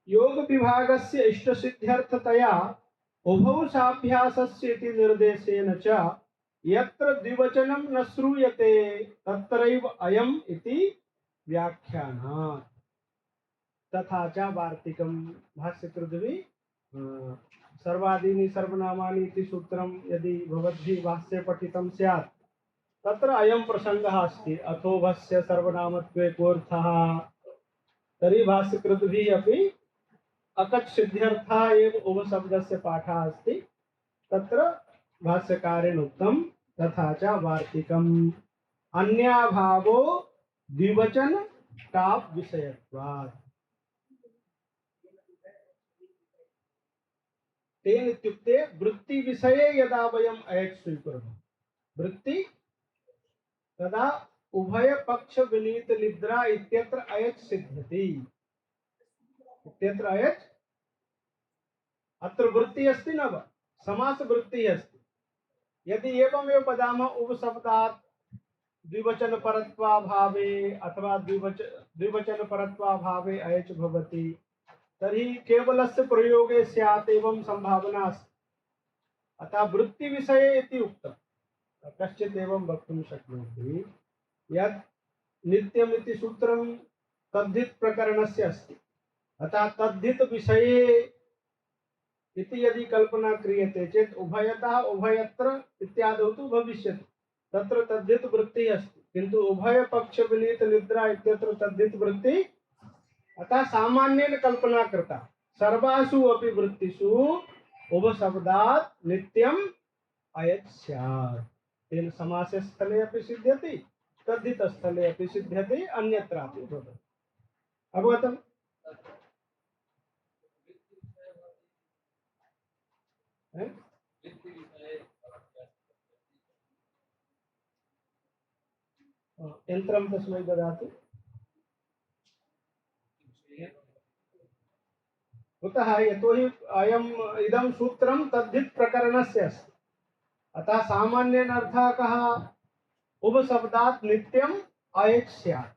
योग विभागस्य इष्टसिद्ध्यर्थतया उभौ साभ्यासस्य इति निर्देशेन च यत्र द्विवचनं न श्रूयते तत्रैव अयम् इति व्याख्यानात्। तथा च वार्तिकं भाष्यकृद्वि सर्वादीनि सर्वनामानि इति सूत्रं यदि भवद्भिः भाष्ये पठितं स्यात् तत्र अयं प्रसंगः अस्ति अथोभस्य सर्वनामत्वे कोऽर्थः तर्हि भाष्यकृतभिः अपि अकच् सिद्ध्यर्थः एव उपशब्दस्य पाठः अस्ति तत्र भाष्यकारेण उक्तं तथा च वार्तिकम् अन्याभावो द्विवचन टाप् विषयत्वात् तेन इत्युक्ते वृत्ति विषये यदा वयम् अयच् स्वीकुर्मः वृत्ति तदा उभय पक्ष विनीत निद्रा इत्यत्र अयच् सिद्ध्यति इत्यत्र अयच् अत्र वृत्ति अस्ति न वा समास वृत्ति अस्ति यदि एवमेव वदामः उपशब्दात् द्विवचन परत्वाभावे अथवा द्विवचन परत्वाभावे अयच् भवति तर्हि केवलस्य प्रयोगे स्यात् एवं संभावना अस्ति अतः वृत्ति विषये इति उक्तम् कश्चित् एवं वक्तुं शक्नोति यत् नित्यम् इति सूत्रं तद्धित प्रकरणस्य अस्ति अतः तद्धित विषये इति यदि कल्पना क्रियते चेत् उभयतः उभयत्र इत्यादौ तु भविष्यति तत्र तद्धित वृत्तिः अस्ति किन्तु उभय पक्ष विनीत निद्रा इत्यत्र तद्धित वृत्ति अतः सामान्येन कल्पना कृता सर्वासु अपि वृत्तिषु उपशब्दात् नित्यम् अयच् स्यात् तेन समासे स्थले अपि सिद्ध्यति तद्धित स्थले अपि सिद्ध्यति अन्यत्रापि भवति अवगतम् यन्त्रं तस्मै ददातु कुतः यतोहि अयम् इदं सूत्रं तद्धित प्रकरणस्य अस्ति अतः सामान्येन अर्थः कः उपशब्दात् नित्यम् अयच् स्यात्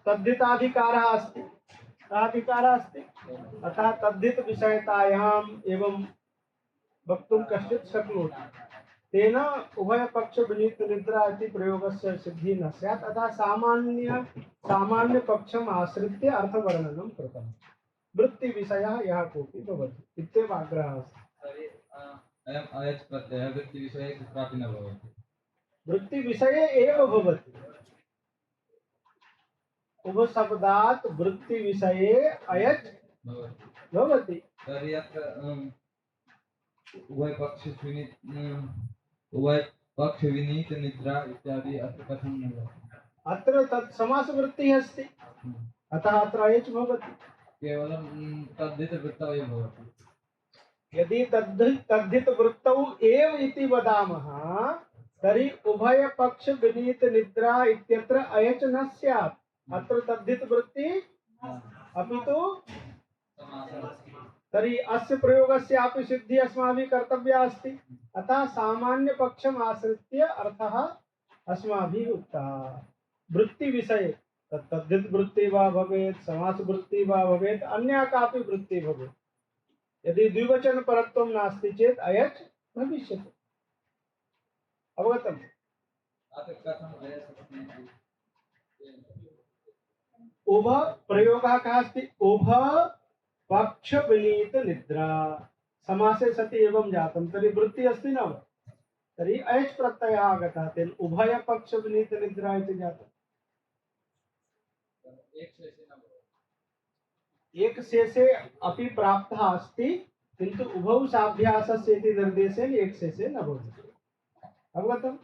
तद्धिताधिकारः अस्ति अधिकारः अस्ति अतः तद्धित विषयतायाम् एवं वक्तुं कश्चित् शक्नोति तेन उभय पक्ष विनीत निद्रा इति प्रयोगस्य सिद्धिः न स्यात् अतः सामान्य पक्षम् आश्रित्य अर्थवर्णनं कृतम् वृत्ति विषयः यः कोऽपि भवति इत्येव आग्रहः अस्ति अयम् अयच् प्रत्ययः वृत्ति विषये कुत्रापि न भवति वृत्ति विषये एव भवति उपशब्दात् वृत्ति विषये अयच् भवति तर्हि अत्र उभय पक्ष विनीत निद्रा इत्यादि अत्र कथं न भवति अत्र तत् समास वृत्तिः अस्ति अतः अत्र अयच् भवति केवलं तद्धित वृत्तौ एव भवति यदि तद्धित वृत्तौ एव इति वदामः तर्हि उभय पक्ष विनीत निद्रा इत्यत्र अयच् न स्यात् अत्र तद्धित वृत्ति अपि तु तर्हि अस्य प्रयोगस्यापि सिद्धिः अस्माभिः कर्तव्या अस्ति अतः सामान्य पक्षम् आश्रित्य अर्थः अस्माभिः उक्तः वृत्ति विषये तद्धित वृत्ति वा भवेत् समास वृत्ति वा भवेत् अन्या कापि वृत्ति भवेत् यदि द्विवचन परत्वं नास्ति चेत् अयच् भविष्यति अवगतम् उभ प्रयोगः कः अस्ति उभ पक्ष विनीत निद्रा समासे सति एवं जातं तर्हि वृत्ति अस्ति न वा तर्हि अयच् प्रत्ययः आगतः तेन उभय पक्ष विनीत निद्रा इति जातम् एक शेषे अपि प्राप्तः अस्ति किन्तु उभौ साभ्यासस्य इति निर्देशेन एक शेषे न भवति अवगतम्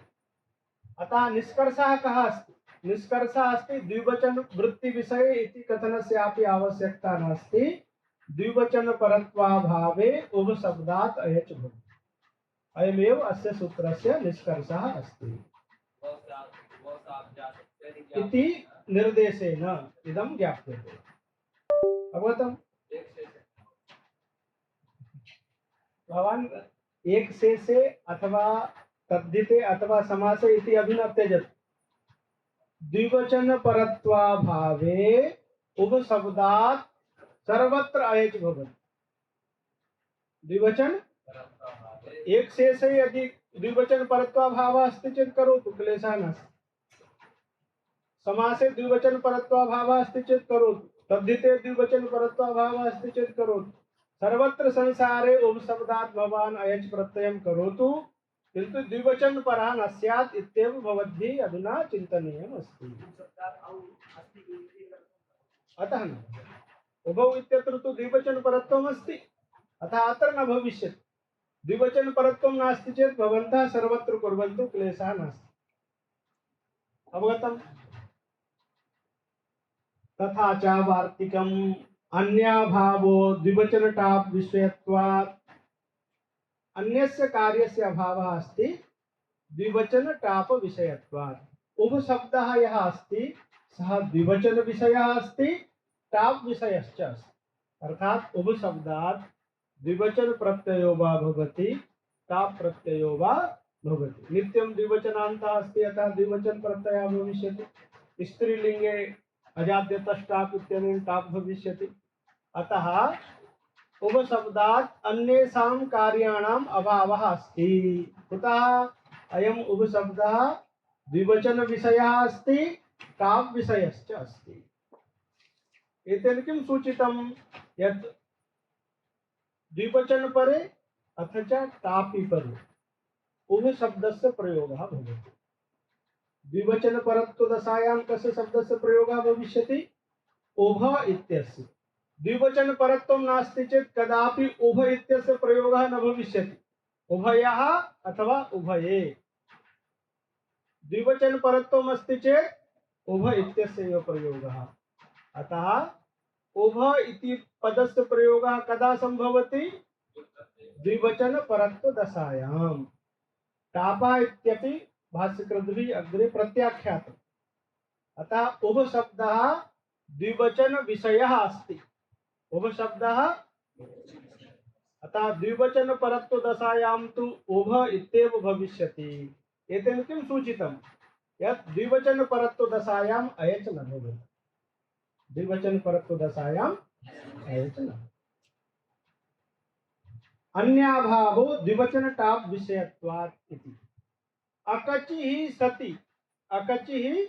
अतः निष्कर्षः कः अस्ति निष्कर्षः अस्ति द्विवचन वृत्ति विषये इति कथनस्यापि आवश्यकता नास्ति द्विवचन परत्वाभावे उपशब्दात् अयच् भवति अयमेव अस्य सूत्रस्य निष्कर्षः अस्ति इति निर्देशेन इदं ज्ञाप्यते अवगतम् भवान् एक शेषे अथवा तद्धिते अथवा समासे इति अभी न त्यजतु द्विवचन परत्वाभावे उपशब्दात् सर्वत्र अयच् भवति द्विवचन एक शेषे यदि द्विवचन परत्वाभावः अस्ति चेत् करोतु क्लेशः नास्ति समासे द्विवचन परत्वाभावः अस्ति चेत् करोतु तद्धिते द्विवचन परत्वाभावः अस्ति चेत् करोतु सर्वत्र संसारे उपशब्दात् भवान् अयच् प्रत्ययं करोतु किंतु द्विवचन परः न स्यात् इत्येव भवद्भिः अधुना चिन्तनीयम् अस्ति। अतः न उभौ इत्यत्र तु द्विवचन परत्वम् अस्ति, अतः अत्र न भविष्यति। द्विवचन परत्वं नास्ति चेत् भवन्तः सर्वत्र कुर्वन्तु, क्लेशः नास्ति। अवगतम्? तथा च वार्तिकम् अन्याभावो द्विवचन टाप् विषयत्वात्, अन्यस्य कार्यस्य अभावः अस्ति द्विवचन टाप विषयत्वात्। उभ शब्दः यः अस्ति सः द्विवचन विषयः अस्ति, टाप विषयश्च अस्ति। अर्थात् उभ शब्दात् द्विवचन प्रत्ययो वा भवति, टाप प्रत्ययो वा भवति। नित्यं द्विवचनान्तः अस्ति, अतः द्विवचन प्रत्ययः भविष्यति। स्त्रीलिङ्गे अजाद्यतश्टाप् इत्यनेन टाप् भविष्यति। अतः उभ शब्दात् अन्येषां कार्याणाम् अभावः अस्ति। कुतः? अयम् उभ शब्दः द्विवचन विषयः अस्ति, टाप् विषयश्च अस्ति। एतेन किं सूचितं? यत् द्विवचन परे अथ च टापि परे उभ शब्दस्य प्रयोगः भवति। द्विवचन परत्व दशायां कस्य शब्दस्य प्रयोगः भविष्यति? उभ इत्यस्य। द्विवचन परत्वं नास्ति चेत् कदापि उभ इत्यस्य प्रयोगः न भविष्यति। उभयः अथवा उभये। द्विवचन परत्वम् अस्ति चेत् उभ इत्यस्य एव प्रयोगः। अतः उभ इति पदस्य प्रयोगः कदा संभवति? द्विवचन परत्व दशायां। टापा इत्यपि भाष्यकृद्भिः अग्रे प्रत्याख्यातम्। अतः उभ शब्दः द्विवचन विषयः अस्ति। उभ शब्दः, अतः द्विवचन परत्व दशायां तु उभ इत्येव भविष्यति। एतेन किं सूचितं? यत् द्विवचन परत्व दशायाम् अयच न भवति। द्विवचन परत्व दशायाम् अयच न। अन्याभावो द्विवचन टाप् विषयत्वात् इति। अकचिः सति, अकचिः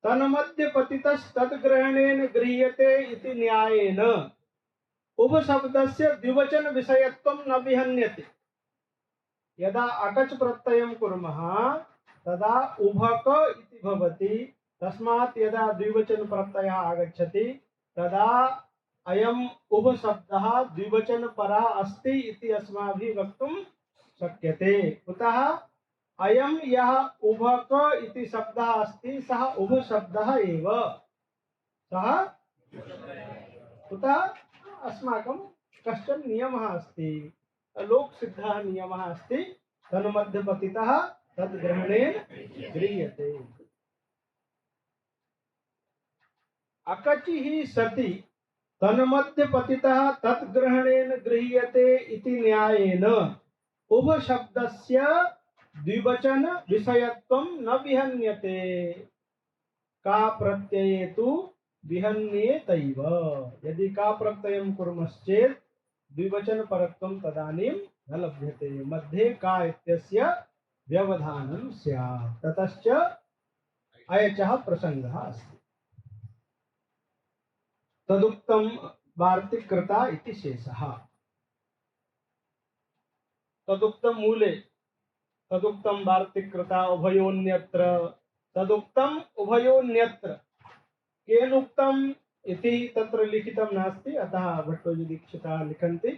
तन्मध्ये पतितस्तद्ग्रहणेन गृह्यते इति न्यायेन उभ शब्दस्य द्विवचन विषयत्वं न विहन्यते। यदा अकच प्रत्ययं कुर्मः तदा उभक इति भवति। तस्मात् यदा द्विवचन प्रत्ययः आगच्छति तदा अयम् उभ शब्दः द्विवचन परः अस्ति इति अस्माभिः वक्तुं शक्यते। कुतः? अयं यः उभक इति शब्दः अस्ति सः उभ शब्दः एव। सः कुतः? अस्माकं कश्चन नियमः अस्ति, लोकसिद्धः नियमः अस्ति, तन्मध्ये पतितः तद्ग्रहणेन गृह्यते। अकचिः सति तन्मध्ये पतितः तद्ग्रहणेन गृह्यते इति न्यायेन उभ शब्दस्य द्विवचन विषयत्वं न विहन्यते। का प्रत्यये तु विहन्येतैव। यदि का प्रत्ययं कुर्मश्चेत् द्विवचन परत्वं तदानीं न लभ्यते। मध्ये का इत्यस्य व्यवधानं स्यात्। ततश्च अयचः प्रसंगः अस्ति। तदुक्तं वार्तिकृता इति शेषः। तदुक्तं मूले तदुक्तं वार्तिकृता उभयोन्यत्र। तदुक्तं उभयोन्यत्र। केन उक्तम् इति तत्र लिखितं नास्ति, अतः भट्टोजी दीक्षिताः लिखन्ति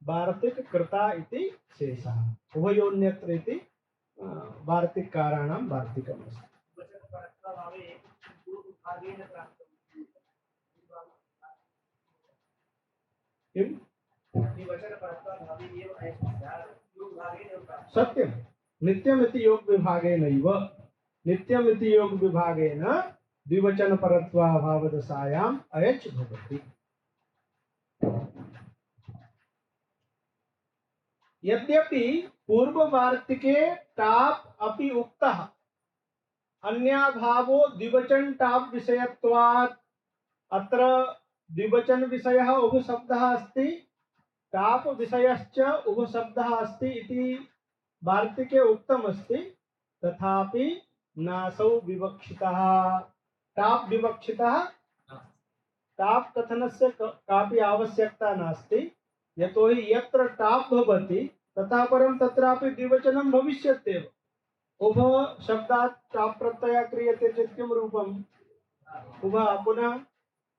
वार्तिककृता इति शेषः। उभयोन्यत्र इति वार्तिककाराणां वार्तिकम् अस्ति। किम्? सत्यं नित्यमिति योग विभागेनैव। नित्यमिति योग विभागेन द्विवचन परत्वाभावदशायाम् अयच् भवति। यद्यपि पूर्ववार्तिके टाप् अपि उक्तः, अन्याभावो द्विवचन टाप् विषयत्वात्। अत्र द्विवचन विषयः उभ शब्दः अस्ति, टाप् विषयश्च उभ शब्दः अस्ति इति वार्तिके उक्तम् अस्ति। तथापि नासौ विवक्षितः। टाप् विवक्षितः। टाप् कथनस्य कापि आवश्यकता नास्ति। यतोहि यत्र टाप् भवति तथा परं तत्रापि द्विवचनं भविष्यत्येव। उभ शब्दात् टाप् प्रत्ययः क्रियते चेत् किं रूपम्? उभः पुनः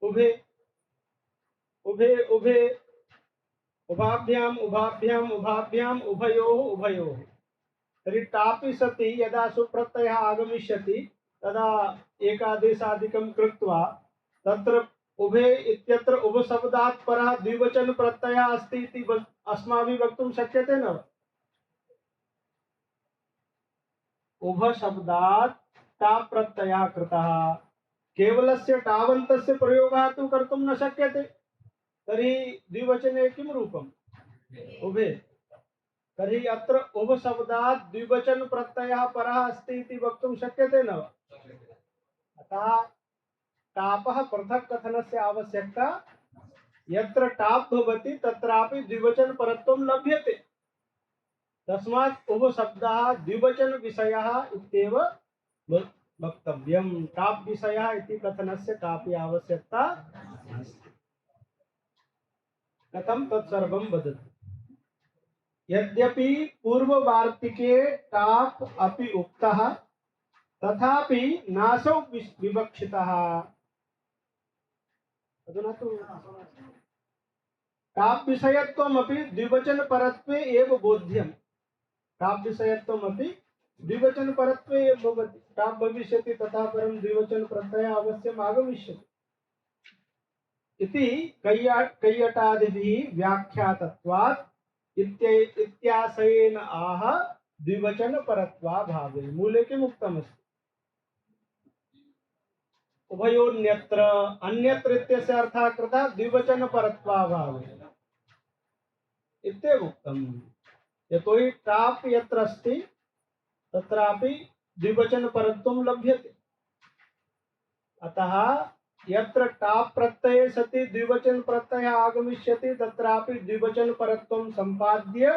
उभे उभे उभे उभाभ्याम् उभाभ्याम् उभाभ्याम् उभयोः उभयोः। तर्हि टापि सति यदा सुप्रत्ययः आगमिष्यति तदा एकादेशादिकं कृत्वा तत्र उभे इत्यत्र उभशब्दात् परः द्विवचन प्रत्ययः अस्ति इति अस्माभिः वक्तुं शक्यते न? उभशब्दात् टाप् प्रत्ययः कृतः, केवलस्य टावन्तस्य प्रयोगः तु कर्तुं न शक्यते। तर्हि द्विवचने किं रूपम्? उभे। तर्हि अत्र उभशब्दात् द्विवचन प्रत्ययः परः अस्ति इति वक्तुं शक्यते न? अतः टापः पृथक् कथनस्य आवश्यकता। यत्र टाप् भवति तत्रापि द्विवचन परत्वं लभ्यते। तस्मात् उभशब्दः द्विवचन विषयः इत्येव वक्तव्यम्। टाप् विषयः इति कथनस्य कापि आवश्यकता नास्ति। कथं तत्सर्वं वदति। यद्यपि पूर्ववार्तिके टाप् अपि उक्तः तथापि नासौ विवक्षितः। अधुना तु टाप् विषयत्वमपि द्विवचन परत्वे एव बोध्यम्। टाप् विषयत्वमपि द्विवचन परत्वे एव भवति। टाप् भविष्यति तथा परं द्विवचन प्रत्ययः अवश्यम् आगमिष्यति इति कैयटादिभिः व्याख्यातत्वात् इत्याशयेन आह द्विवचन परत्वाभावे। मूले किम् उक्तमस्ति? उभयोन्यत्र अन्यत्र इत्यस्य अर्थः कृतः द्विवचन परत्वाभावे इत्येव उक्तम्। यतोहि टाप् यत्र अस्ति तत्रापि द्विवचन परत्वं लभ्यते। अतः यत्र टाप् प्रत्यये सति द्विवचन प्रत्ययः आगमिष्यति तत्रापि द्विवचन परत्वं सम्पाद्य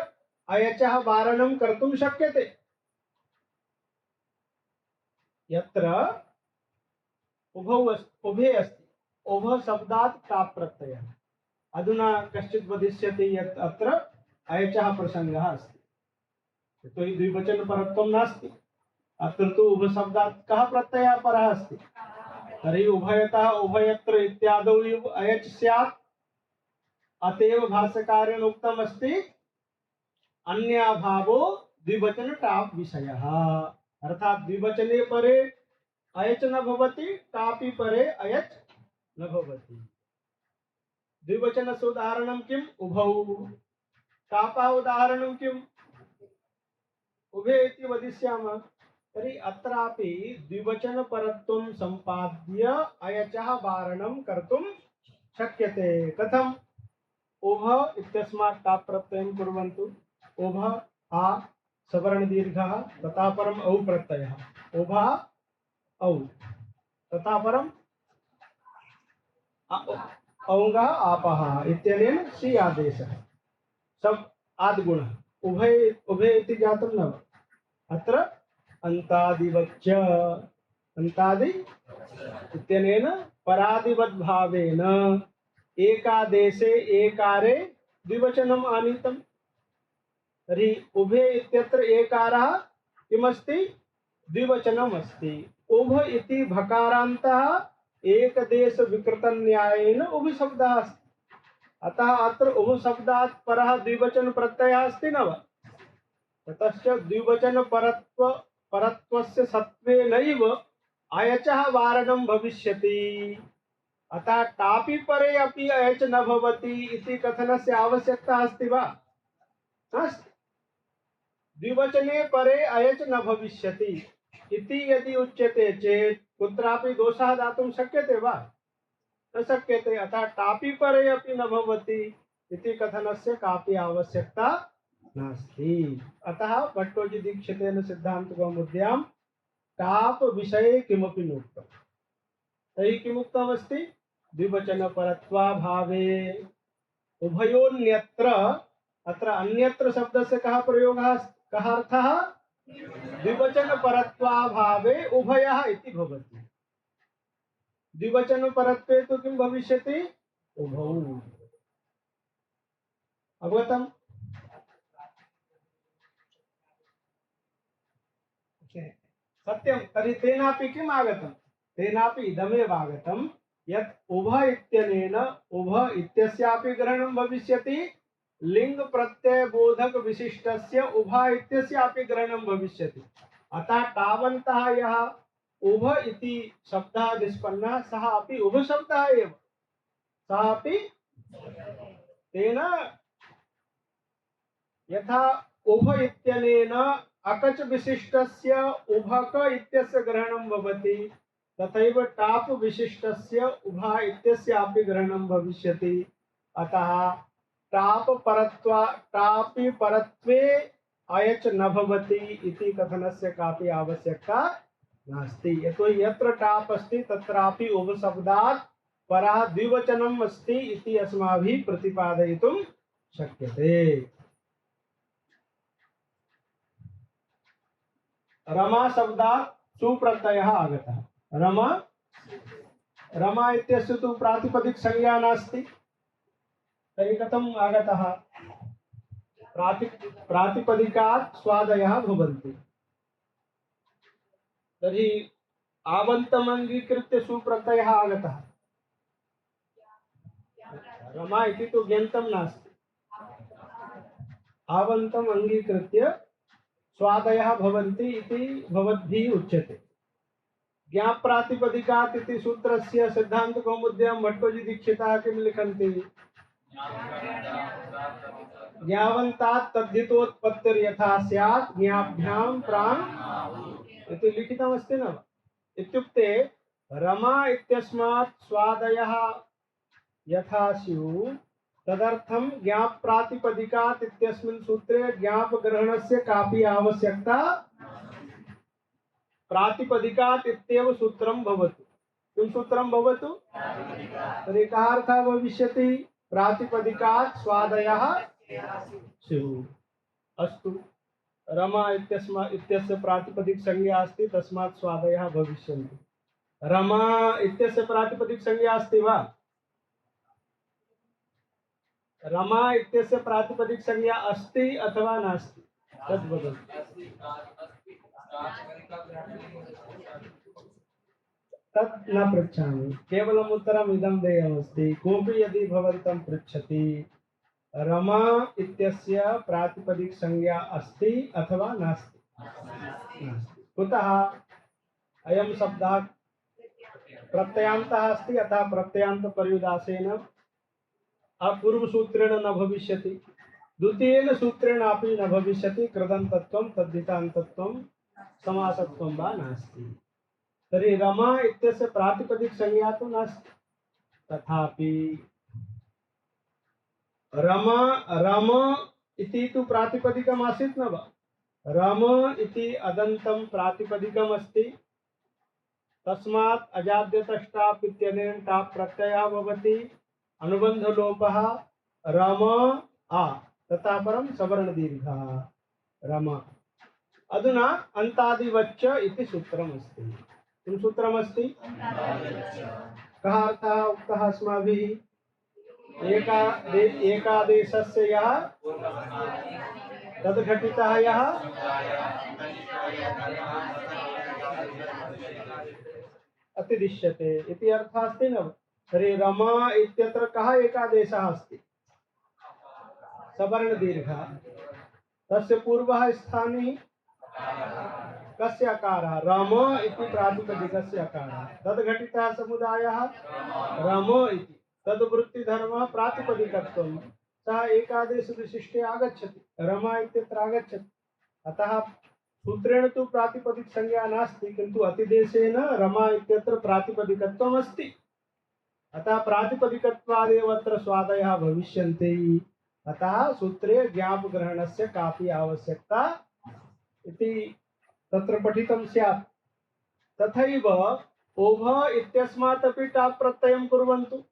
अयचः वारणं कर्तुं शक्यते। यत्र उभे अस्ति उभ शब्दात् टाप् प्रत्ययः। अधुना कश्चित् वदिष्यति यत् अत्र अयचः प्रसङ्गः अस्ति, यतोहि द्विवचन परत्वं नास्ति। अत्र तु उभ शब्दात् कः प्रत्ययः परः अस्ति? तर्हि उभयतः उभयत्र इत्यादौ एव अयच् स्यात्। अतएव भाष्यकारेण उक्तमस्ति अन्याभावो द्विवचन टाप् विषयः। अर्थात् द्विवचने परे अयच् न भवति, टापि परे अयच् न भवति। द्विवचनस्य उदाहरणं किम्? उभौ। टापः उदाहरणं किम्? उभे इति वदिष्यामः। तर्हि अत्रापि द्विवचन परत्वं सम्पाद्य अयचः वारणं कर्तुं शक्यते। कथम्? उभ इत्यस्मात् टाप् प्रत्ययं कुर्वन्तु। उभ आ सवर्ण दीर्घः तथा परम् औ प्रत्ययः। उभः औ तथा परम् औङ्गः आपः इत्यनेन सी आदेशः। सब आद्गुणः। उभे इति जातं न? अत्र अन्तादिवच्च अन्तादि इत्यनेन परादिवद्भावेन एकादेशे एकारे द्विवचनम् आनीतम्। तर्हि उभे इत्यत्र एकारः किमस्ति? द्विवचनम् अस्ति। उभ इति भकारान्तः एकदेश विकृतन्यायेन उभ शब्दः अस्ति। अतः अत्र उभ शब्दात् परः द्विवचन प्रत्ययः अस्ति न वा? ततश्च द्विवचन परत्वस्य सत्त्वेनैव अयचः वारणं भविष्यति। अतः टापि परे अपि अयच् न भवति इति कथनस्य आवश्यकता अस्ति वा? नास्ति। द्विवचने परे अयच् न भविष्यति इति यदि उच्यते चेत् कुत्रापि दोषः दातुं शक्यते वा? न शक्यते। अतः टापि परे अपि न भवति इति कथनस्य कापि आवश्यकता नास्ति। अतः भट्टोजी दीक्षितेन सिद्धान्तकौमुद्यां टाप् विषये किमपि नोक्तम्। तर्हि किमुक्तमस्ति? द्विवचन परत्वाभावे उभयोन्यत्र। अत्र अन्यत्र शब्दस्य कः प्रयोगः? कः अर्थः? द्विवचन परत्वाभावे उभयः इति भवति। द्विवचन परत्वे तु किं भविष्यति? उभौ। अवगतम्? सत्यं तर्हि तेनापि किम् आगतं तेनापि इदमेव आगतं यत् उभ इत्यनेन उभ इत्यस्यापि ग्रहणं भविष्यति लिंग प्रत्यय बोधक विशिष्टस्य उभा इत्यस्यापि ग्रहणं भविष्यति अतः तावन्तः यः उभ इति शब्दः निष्पन्नः सः अपि उभ शब्दः एव सः अपि तेन यथा उभ इत्यनेन अकच विशिष्टस्य उभक इत्यस्य ग्रहणं भवति तथैव टाप विशिष्टस्य उभा इत्यस्यापि ग्रहणं भविष्यति अतः टापि परत्वे अयच न भवति इति कथनस्य कापि आवश्यकता नास्ति यतोहि यत्र टाप अस्ति तत्रापि उभ शब्दात् परः द्विवचनम् अस्ति इति अस्माभिः प्रतिपादयितुं शक्यते। रमा शब्दात् सुप्रत्ययः आगतः रमा रमा इत्यस्य तु प्रातिपदिक संज्ञा नास्ति तर्हि कथम् आगतः प्रातिपदिकात् स्वादयः भवन्ति तर्हि आवन्तम् अङ्गीकृत्य सुप्रत्ययः आगतः रमा इति तु ज्ञातं नास्ति आवन्तम् अङ्गीकृत्य स्वादयः भवन्ति इति भवद्भिः उच्यते। ज्ञाप प्रातिपदिकात् इति सूत्रस्य सिद्धान्त कौमुद्यां भट्टोजी दीक्षितः किं लिखन्ति ज्ञावन्तात् तद्धितोत्पत्तिर्यथा स्यात् ज्ञाभ्यां प्राङ् इति लिखितमस्ति न इत्युक्ते रमा इत्यस्मात् स्वादयः यथा स्युः तदर्थं ज्ञाप प्रातिपदिकात् इत्यस्मिन् सूत्रे ज्ञाप ग्रहणस्य कापि आवश्यकता प्रातिपदिकात् इत्येव सूत्रं भवतु किं सूत्रं भवतु तर्हि कः अर्थः भविष्यति प्रातिपदिकात् स्वादयः स्युः अस्तु रमा इत्यस्य प्रातिपदिक संज्ञा अस्ति तस्मात् स्वादयः भविष्यन्ति रमा इत्यस्य प्रातिपदिक संज्ञा अस्ति वा रमा इत्यस्य प्रातिपदिक संज्ञा अस्ति अथवा नास्ति तद् वदतु तत् न पृच्छामि केवलम् उत्तरम् इदं देयमस्ति कोऽपि यदि भवन्तं पृच्छति रमा इत्यस्य प्रातिपदिक संज्ञा अस्ति अथवा नास्ति कुतः अयं शब्दः प्रत्ययान्तः अस्ति अतः प्रत्ययान्त पर्युदासेन पूर्वसूत्रेण न भविष्यति द्वितीयेन सूत्रेण अपि न भविष्यति कृदन्तत्वं तद्धितान्तत्वं समासत्वं वा नास्ति तर्हि रमा इत्यस्य प्रातिपदिक संज्ञा तु नास्ति तथापि रम इति तु प्रातिपदिकम् आसीत् न वा रम इति अदन्तं प्रातिपदिकम् अस्ति तस्मात् अजाद्यतष्टाप् इत्यनेन टाप् प्रत्ययः भवति अनुबन्धलोपः रम आ ततः परं सवर्णदीर्घः रम अधुना अन्तादिवच्च इति सूत्रमस्ति किं सूत्रमस्ति कः अर्थः उक्तः अस्माभिः एकादेशस्य यः तद्घटितः यः अतिदिश्यते इति अर्थः अस्ति न तर्हि रमा इत्यत्र कः एकादेशः अस्ति सवर्णदीर्घः तस्य पूर्वः स्थाने कस्य अकारः रम इति प्रातिपदिकस्य अकारः तद्घटितः समुदायः रम इति तद्वृत्तिधर्मः प्रातिपदिकत्वं सः एकादेश विशिष्टे आगच्छति रमा इत्यत्र आगच्छति अतः सूत्रेण तु प्रातिपदिक संज्ञा नास्ति किन्तु अतिदेशेन रमा इत्यत्र प्रातिपदिकत्वम् अस्ति अतः प्रातिपदिकत्वादेव अत्र स्वादयः भविष्यन्ति अतः सूत्रे ज्ञाप ग्रहणस्य कापि आवश्यकता इति तत्र पठितं स्यात् तथैव ओभ इत्यस्मात् अपि टाप् प्रत्ययं कुर्वन्तु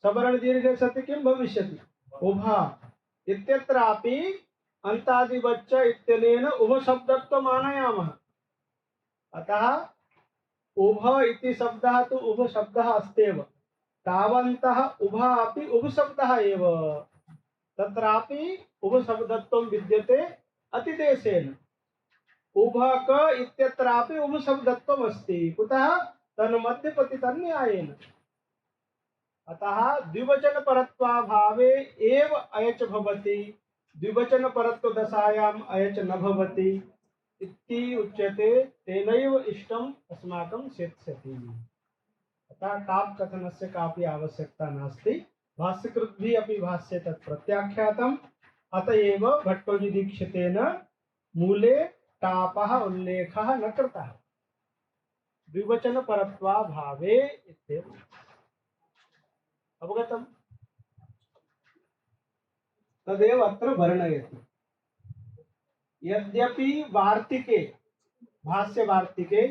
सवर्णदीर्घे सति किं भविष्यति उभा इत्यत्रापि अन्तादिवच्च इत्यनेन उभशब्दत्वम् आनयामः अतः उभ इति शब्दः तु उभशब्दः अस्त्येव तावन्तः उभा अपि उभशब्दः एव तत्रापि उभशब्दत्वं विद्यते अतिदेशेन उभक इत्यत्रापि उभशब्दत्वम् अस्ति। कुतः? तन्मध्यपतितन्यायेन। अतः द्विवचन परत्वाभावे एव अयच भवति, द्विवचन परत्व दशायाम अयच न भवति इति उच्यते। तेनैव इष्टम् अस्माकं सेत्स्यति। अतः टाप् कथनस्य कापि आवश्यकता नास्ति। भाष्यकृद्भिः अपि भाष्ये तत् प्रत्याख्यातम्। अतएव भट्टोजीदीक्षितेन मूले टापः उल्लेखः न कृतः, द्विवचन परत्वाभावे इत्येव। अवगतम्? तदेव अत्र वर्णयति। यद्यपि वार्तिके, भाष्य वार्तिके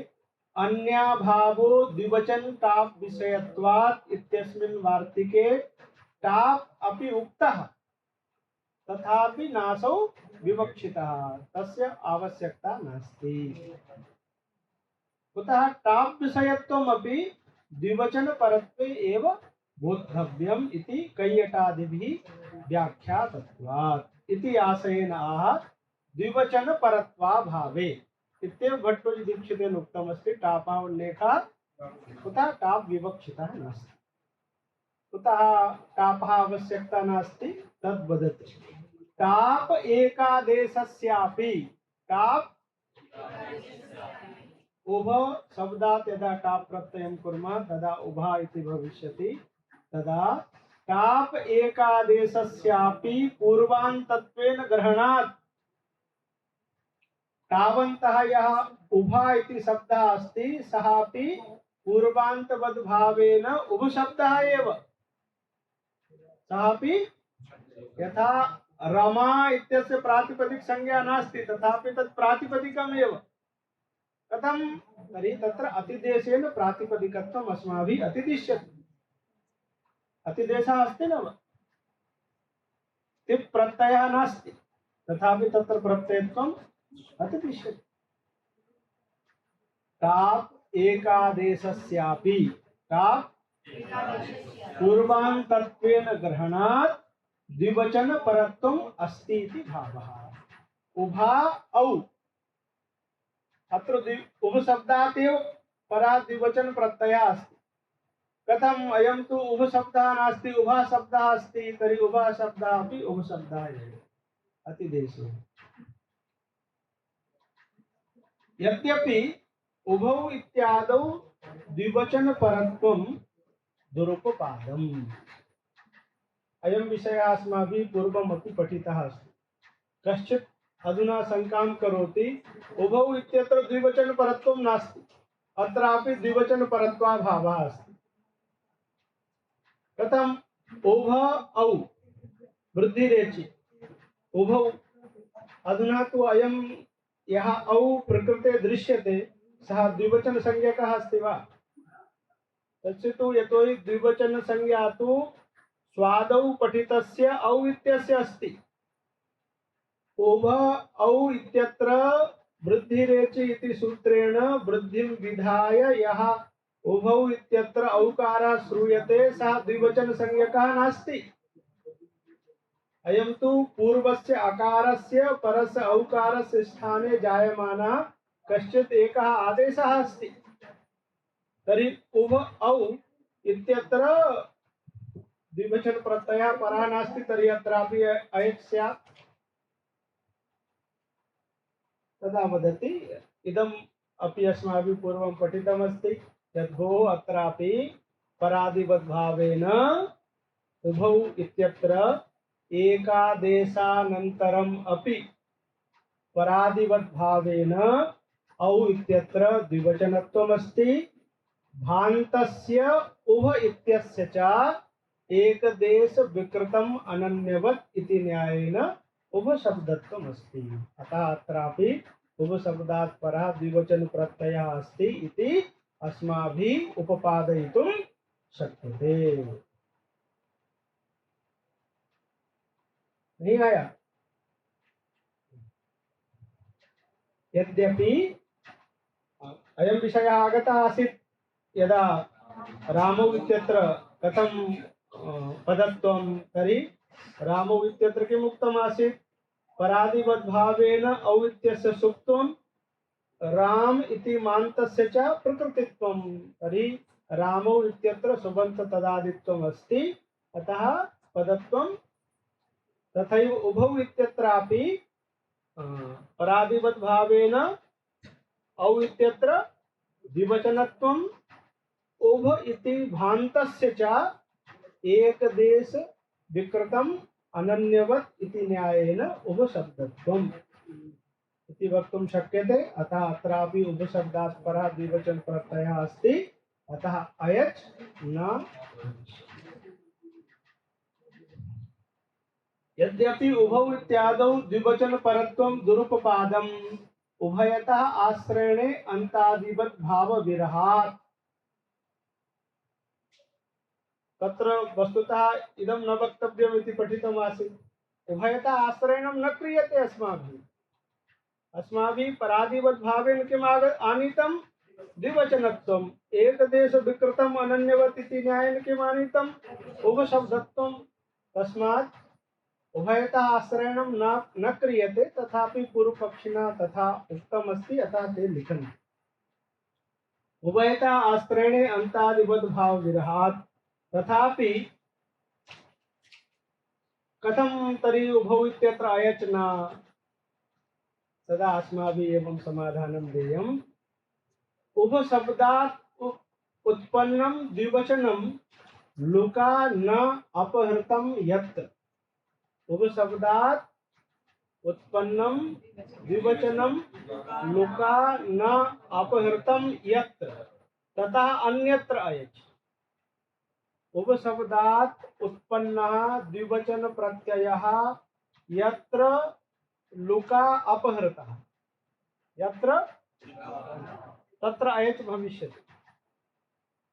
अन्याभावो द्विवचन टाप् विषयत्वात् इत्यस्मिन् वार्तिके टाप् अपि उक्तः, तथापि नासौ विवक्षितः, तस्य आवश्यकता नास्ति। कुतः? टाप् विषयत्वमपि द्विवचन परत्वे एव बोद्धव्यम् इति कैयटादिभिः व्याख्यातत्वात् इति आशयेन आह द्विवचन परत्वाभावे इत्येव भट्टोजीदीक्षितेन उक्तमस्ति। टापः उल्लेखः कुतः? टाप् विवक्षितः नास्ति। कुतः टापः आवश्यकता नास्ति? तद् वदति। टाप् एकादेशस्यापि, टाप् उभ शब्दात् यदा टाप् प्रत्ययं कुर्मः तदा उभा इति भविष्यति। तदा टाप् एकादेशस्यापि पूर्वान्तत्वेन ग्रहणात्, तावन्तः यः उभा इति शब्दः अस्ति सः अपि पूर्वान्तवद्भावेन उभ शब्दः एव। सः अपि यथा रमा इत्यस्य प्रातिपदिक संज्ञा नास्ति तथापि तत् प्रातिपदिकमेव। कथं? तर्हि तत्र अतिदेशेन प्रातिपदिकत्वम् अस्माभिः अतिदिश्यते। अतिदेशः अस्ति न वा? तिप् प्रत्ययः नास्ति तथापि तत्र प्रत्ययत्वम् अतिदिश्यते। टाप् एकादेशस्यापि, टाप् पूर्वान्तत्वेन ग्रहणात् द्विवचन परत्वम् अस्ति इति भावः। उभा औ, अत्र उभ शब्दात् एव परात् द्विवचन प्रत्ययः अस्ति। कथम्? अयं तु उभ शब्दः नास्ति, उभा शब्दः अस्ति। तर्हि उभा शब्दः अपि उभ शब्दः एव अतिदेशे। यद्यपि उभौ इत्यादौ द्विवचन परत्वं दुरुपपादम्। अयं विषयः अस्माभिः पूर्वमपि पठितः अस्ति। कश्चित् अधुना शङ्कां करोति, उभौ इत्यत्र द्विवचन परत्वं नास्ति, अत्रापि द्विवचन परत्वाभावः अस्ति। कथम्? उभ औ वृद्धिरेचि उभौ। अधुना तु अयं यः औ प्रकृते दृश्यते सः द्विवचन संज्ञकः अस्ति वा? तस्य तु यतोहि द्विवचन संज्ञा तु स्वादौ पठितस्य औ इत्यस्य अस्ति। उभ औ इत्यत्र वृद्धिरेचि इति सूत्रेण वृद्धिं विधाय यः उभौ इत्यत्र औकारः श्रूयते सः द्विवचन संज्ञकः नास्ति। अयं तु पूर्वस्य अकारस्य परस्य औकारस्य स्थाने जायमानः कश्चित् एकः आदेशः अस्ति। तर्हि उभ औ इत्यत्र द्विवचन प्रत्ययः परः नास्ति, तर्हि अत्रापि अयच् स्यात्। तदा वदति इदम् अपि अस्माभिः पूर्वं पठितमस्ति यद्भोः अत्रापि परादिवद्भावेन उभौ इत्यत्र एकादेशानन्तरम् अपि परादिवद्भावेन औ इत्यत्र द्विवचनत्वमस्ति। भान्तस्य उभ इत्यस्य च एकदेश विकृतम् अनन्यवत् इति न्यायेन उभ शब्दत्वमस्ति। अतः अत्रापि उभ शब्दात् परः द्विवचन प्रत्ययः अस्ति इति अस्माभिः उपपादयितुं शक्यते। नहीं आया? यद्यपि अयं विषयः आगतः आसीत् यदा रामौ इत्यत्र कथं पदत्वं, तर्हि रामौ इत्यत्र किम् उक्तम् आसीत्? परादिवद्भावेन औ इत्यस्य सुप्त्वं राम इति मान्तस्य च प्रकृतित्वं तर्हि रामौ इत्यत्र सुबन्त तदादित्वम् अस्ति अतः पदत्वं तथैव उभौ इत्यत्रापि परादिवत् भावेन औ इत्यत्र द्विवचनत्वम् उभ इति भान्तस्य च एकदेश विकृतम् अनन्यवत् इति न्यायेन उभ शब्दत्वम् इति वक्तुं शक्यते। अतः अत्रापि उभ शब्दात् परः द्विवचन प्रत्ययः अस्ति अतः अयच् न। यद्यपि उभौ इत्यादौ द्विवचन परत्वं दुरुपपादम् उभयतः आश्रयणे अन्तादिवत् भाव विरहात् तत्र वस्तुतः इदं न वक्तव्यम् इति पठितम् आसीत्। उभयतः आश्रयणं न क्रियते अस्माभिः परादिवत् भावेन किम् आनीतं द्विवचनत्वम् एकदेश विकृतम् अनन्यवत् इति न्यायेन किम् आनीतम् उभशब्दत्वम्। तस्मात् उभयतः आश्रयणं न क्रियते तथापि पूर्वपक्षिणा तथा उक्तमस्ति अतः ते लिखन्ति। उभयतः आश्रयणे अन्तादिवत् भाव विरहात् तथापि कथं तर्हि उभौ इत्यत्र अयच् न सदा अस्माभिः एवं समाधानं देयम्। उभ शब्दात् उत्पन्नं द्विवचनं लुका न अपहृतं यत् उभ शब्दात् उत्पन्नं द्विवचनं लुका न अपहृतं यत्र तथा अन्यत्र अयच्। उभ शब्दात् उत्पन्नः द्विवचन प्रत्ययः यत्र लुका अपहृतः यत्र तत्र अयच् भविष्यति।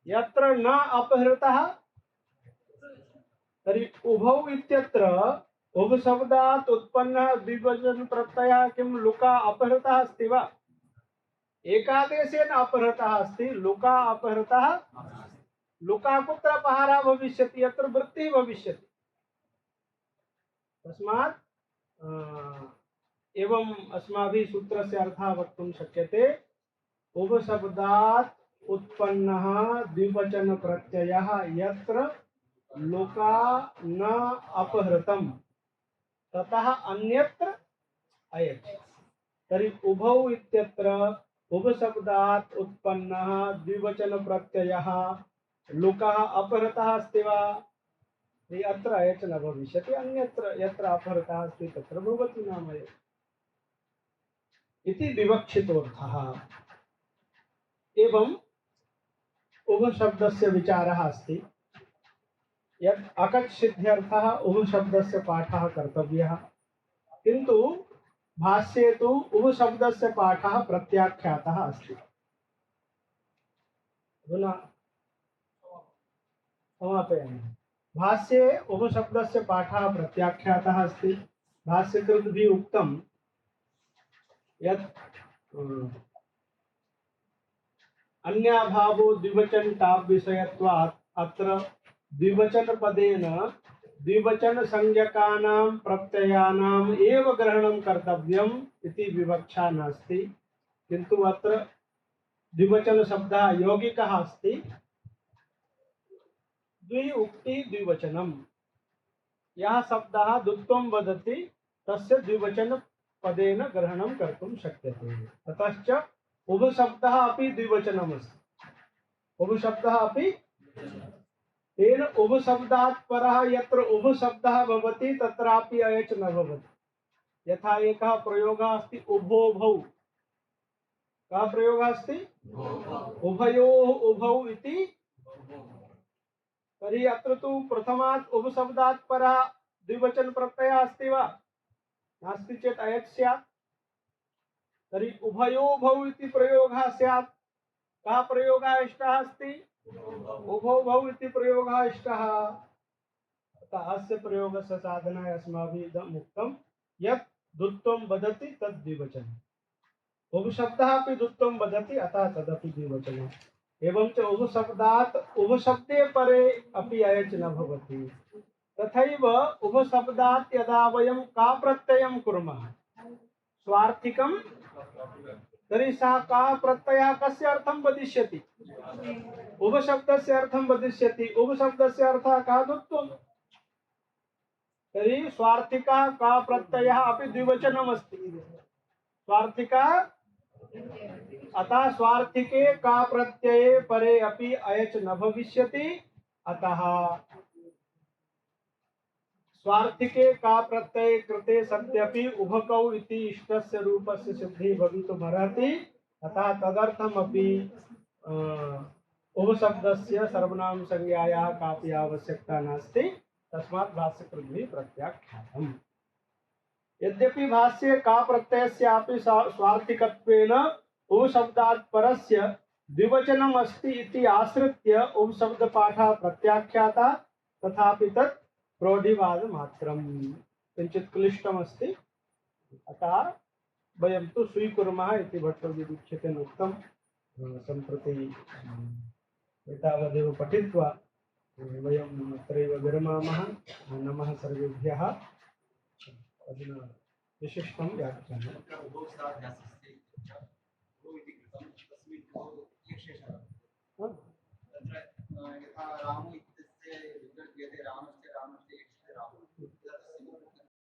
यत्र न अपहृतः तर्हि उभौ इत्यत्र उभ शब्दात् उत्पन्नः द्विवचन प्रत्ययः किं लुका अपहृतः अस्ति वा? एकादेशेन अपहृतः अस्ति लुका अपहृतः। लुका कुत्र अपहारः भविष्यति यत्र वृत्तिः भविष्यति। तस्मात् एवं अस्माभिः सूत्रस्य अर्थः वक्तुं शक्यते। उभ शब्दात् उत्पन्नः द्विवचन प्रत्ययः यत्र लुका न अपहृतं ततः अन्यत्र अयच्। तर्हि उभौ इत्यत्र उभ शब्दात् उत्पन्नः द्विवचन प्रत्ययः लुकः अपहृतः अस्ति वा? अत्र अयच् न भविष्यति। अन्यत्र यत्र अपहृतः अस्ति तत्र भवति नाम अयच् इति विवक्षितोऽर्थः। एवं उभ शब्दस्य विचारः अस्ति यत् अकच् सिद्ध्यर्थः उभ शब्दस्य पाठः कर्तव्यः किन्तु भाष्ये तु उभ शब्दस्य पाठः प्रत्याख्यातः अस्ति। अधुना समापयामि। भाष्ये उभ शब्दस्य पाठः प्रत्याख्यातः अस्ति। भाष्यकृद्भिः उक्तं यत् अन्याभावो द्विवचन टाप् विषयत्वात् अत्र द्विवचन पदेन द्विवचन संज्ञकानां प्रत्ययानाम् एव ग्रहणं कर्तव्यम् इति विवक्षा नास्ति किन्तु अत्र द्विवचन शब्दः यौगिकः अस्ति। द्वि उक्ति द्विवचनम् यः शब्दः द्वित्वं वदति तस्य द्विवचन पदेन ग्रहणं कर्तुं शक्यते। ततश्च उभ शब्दः अपि द्विवचनमस्ति। उभ शब्दः अपि तेन उभ शब्दात् परः यत्र उभ शब्दः भवति तत्रापि अयच् न भवति। यथा एकः प्रयोगः अस्ति उभोभौ। कः प्रयोगः अस्ति? उभयोः उभौ इति। तर्हि अत्र तु प्रथमात् उभ शब्दात् परः द्विवचन प्रत्ययः अस्ति वा? नास्ति चेत् अयच् स्यात्। तर्हि उभयोभौ इति प्रयोगः स्यात्। कः प्रयोगः इष्टः अस्ति? उभोभौ इति प्रयोगः इष्टः। अतः अस्य प्रयोगस्य साधनाय अस्माभिः इदम् उक्तं यत् द्वित्वं वदति तद् द्विवचनम्। उभ शब्दः अपि द्वित्वं वदति अतः तदपि द्विवचनम्। एवं च उभ शब्दात् उभ शब्दे परे अपि अयच् न भवति। तथैव उभ शब्दात् यदा वयं का प्रत्ययं कुर्मः स्वार्थिकं तर्हि सः कः प्रत्ययः कस्य अर्थं वदिष्यति? उभशब्दस्य अर्थं वदिष्यति। उभशब्दस्य अर्थः कः द्वित्वम्। तर्हि स्वार्थिकः कः प्रत्ययः अपि द्विवचनमस्ति। स्वार्थिका, अतः स्वार्थिके का प्रत्यये परे अपि अयच न भविष्यति। अतः स्वार्थिके का प्रत्यये कृते सत्यपि उभकौ इति इष्टस्य रूपस्य सिद्धिः भवितुमर्हति। अतः तदर्थमपि उभशब्दस्य सर्वनाम संज्ञायाः कापि आवश्यकता नास्ति। तस्मात् भाष्यकृद्भिः प्रत्याख्यातम्। यद्यपि भाष्ये का प्रत्ययस्यापि स्वार्थिकत्वेन उपशब्दात् परस्य द्विवचनम् अस्ति इति आश्रित्य उपशब्दपाठः प्रत्याख्याता, तथापि तत् प्रौढिवादमात्रम्, किञ्चित् क्लिष्टमस्ति। अतः वयं तु स्वीकुर्मः इति भट्टोजिदीक्षितेन उक्तं। सम्प्रति एतावदेव पठित्वा वयम् अत्रैव विरमामः। नमः सर्वेभ्यः। अधुना विशिष्टं व्याख्यानं। यथा रामो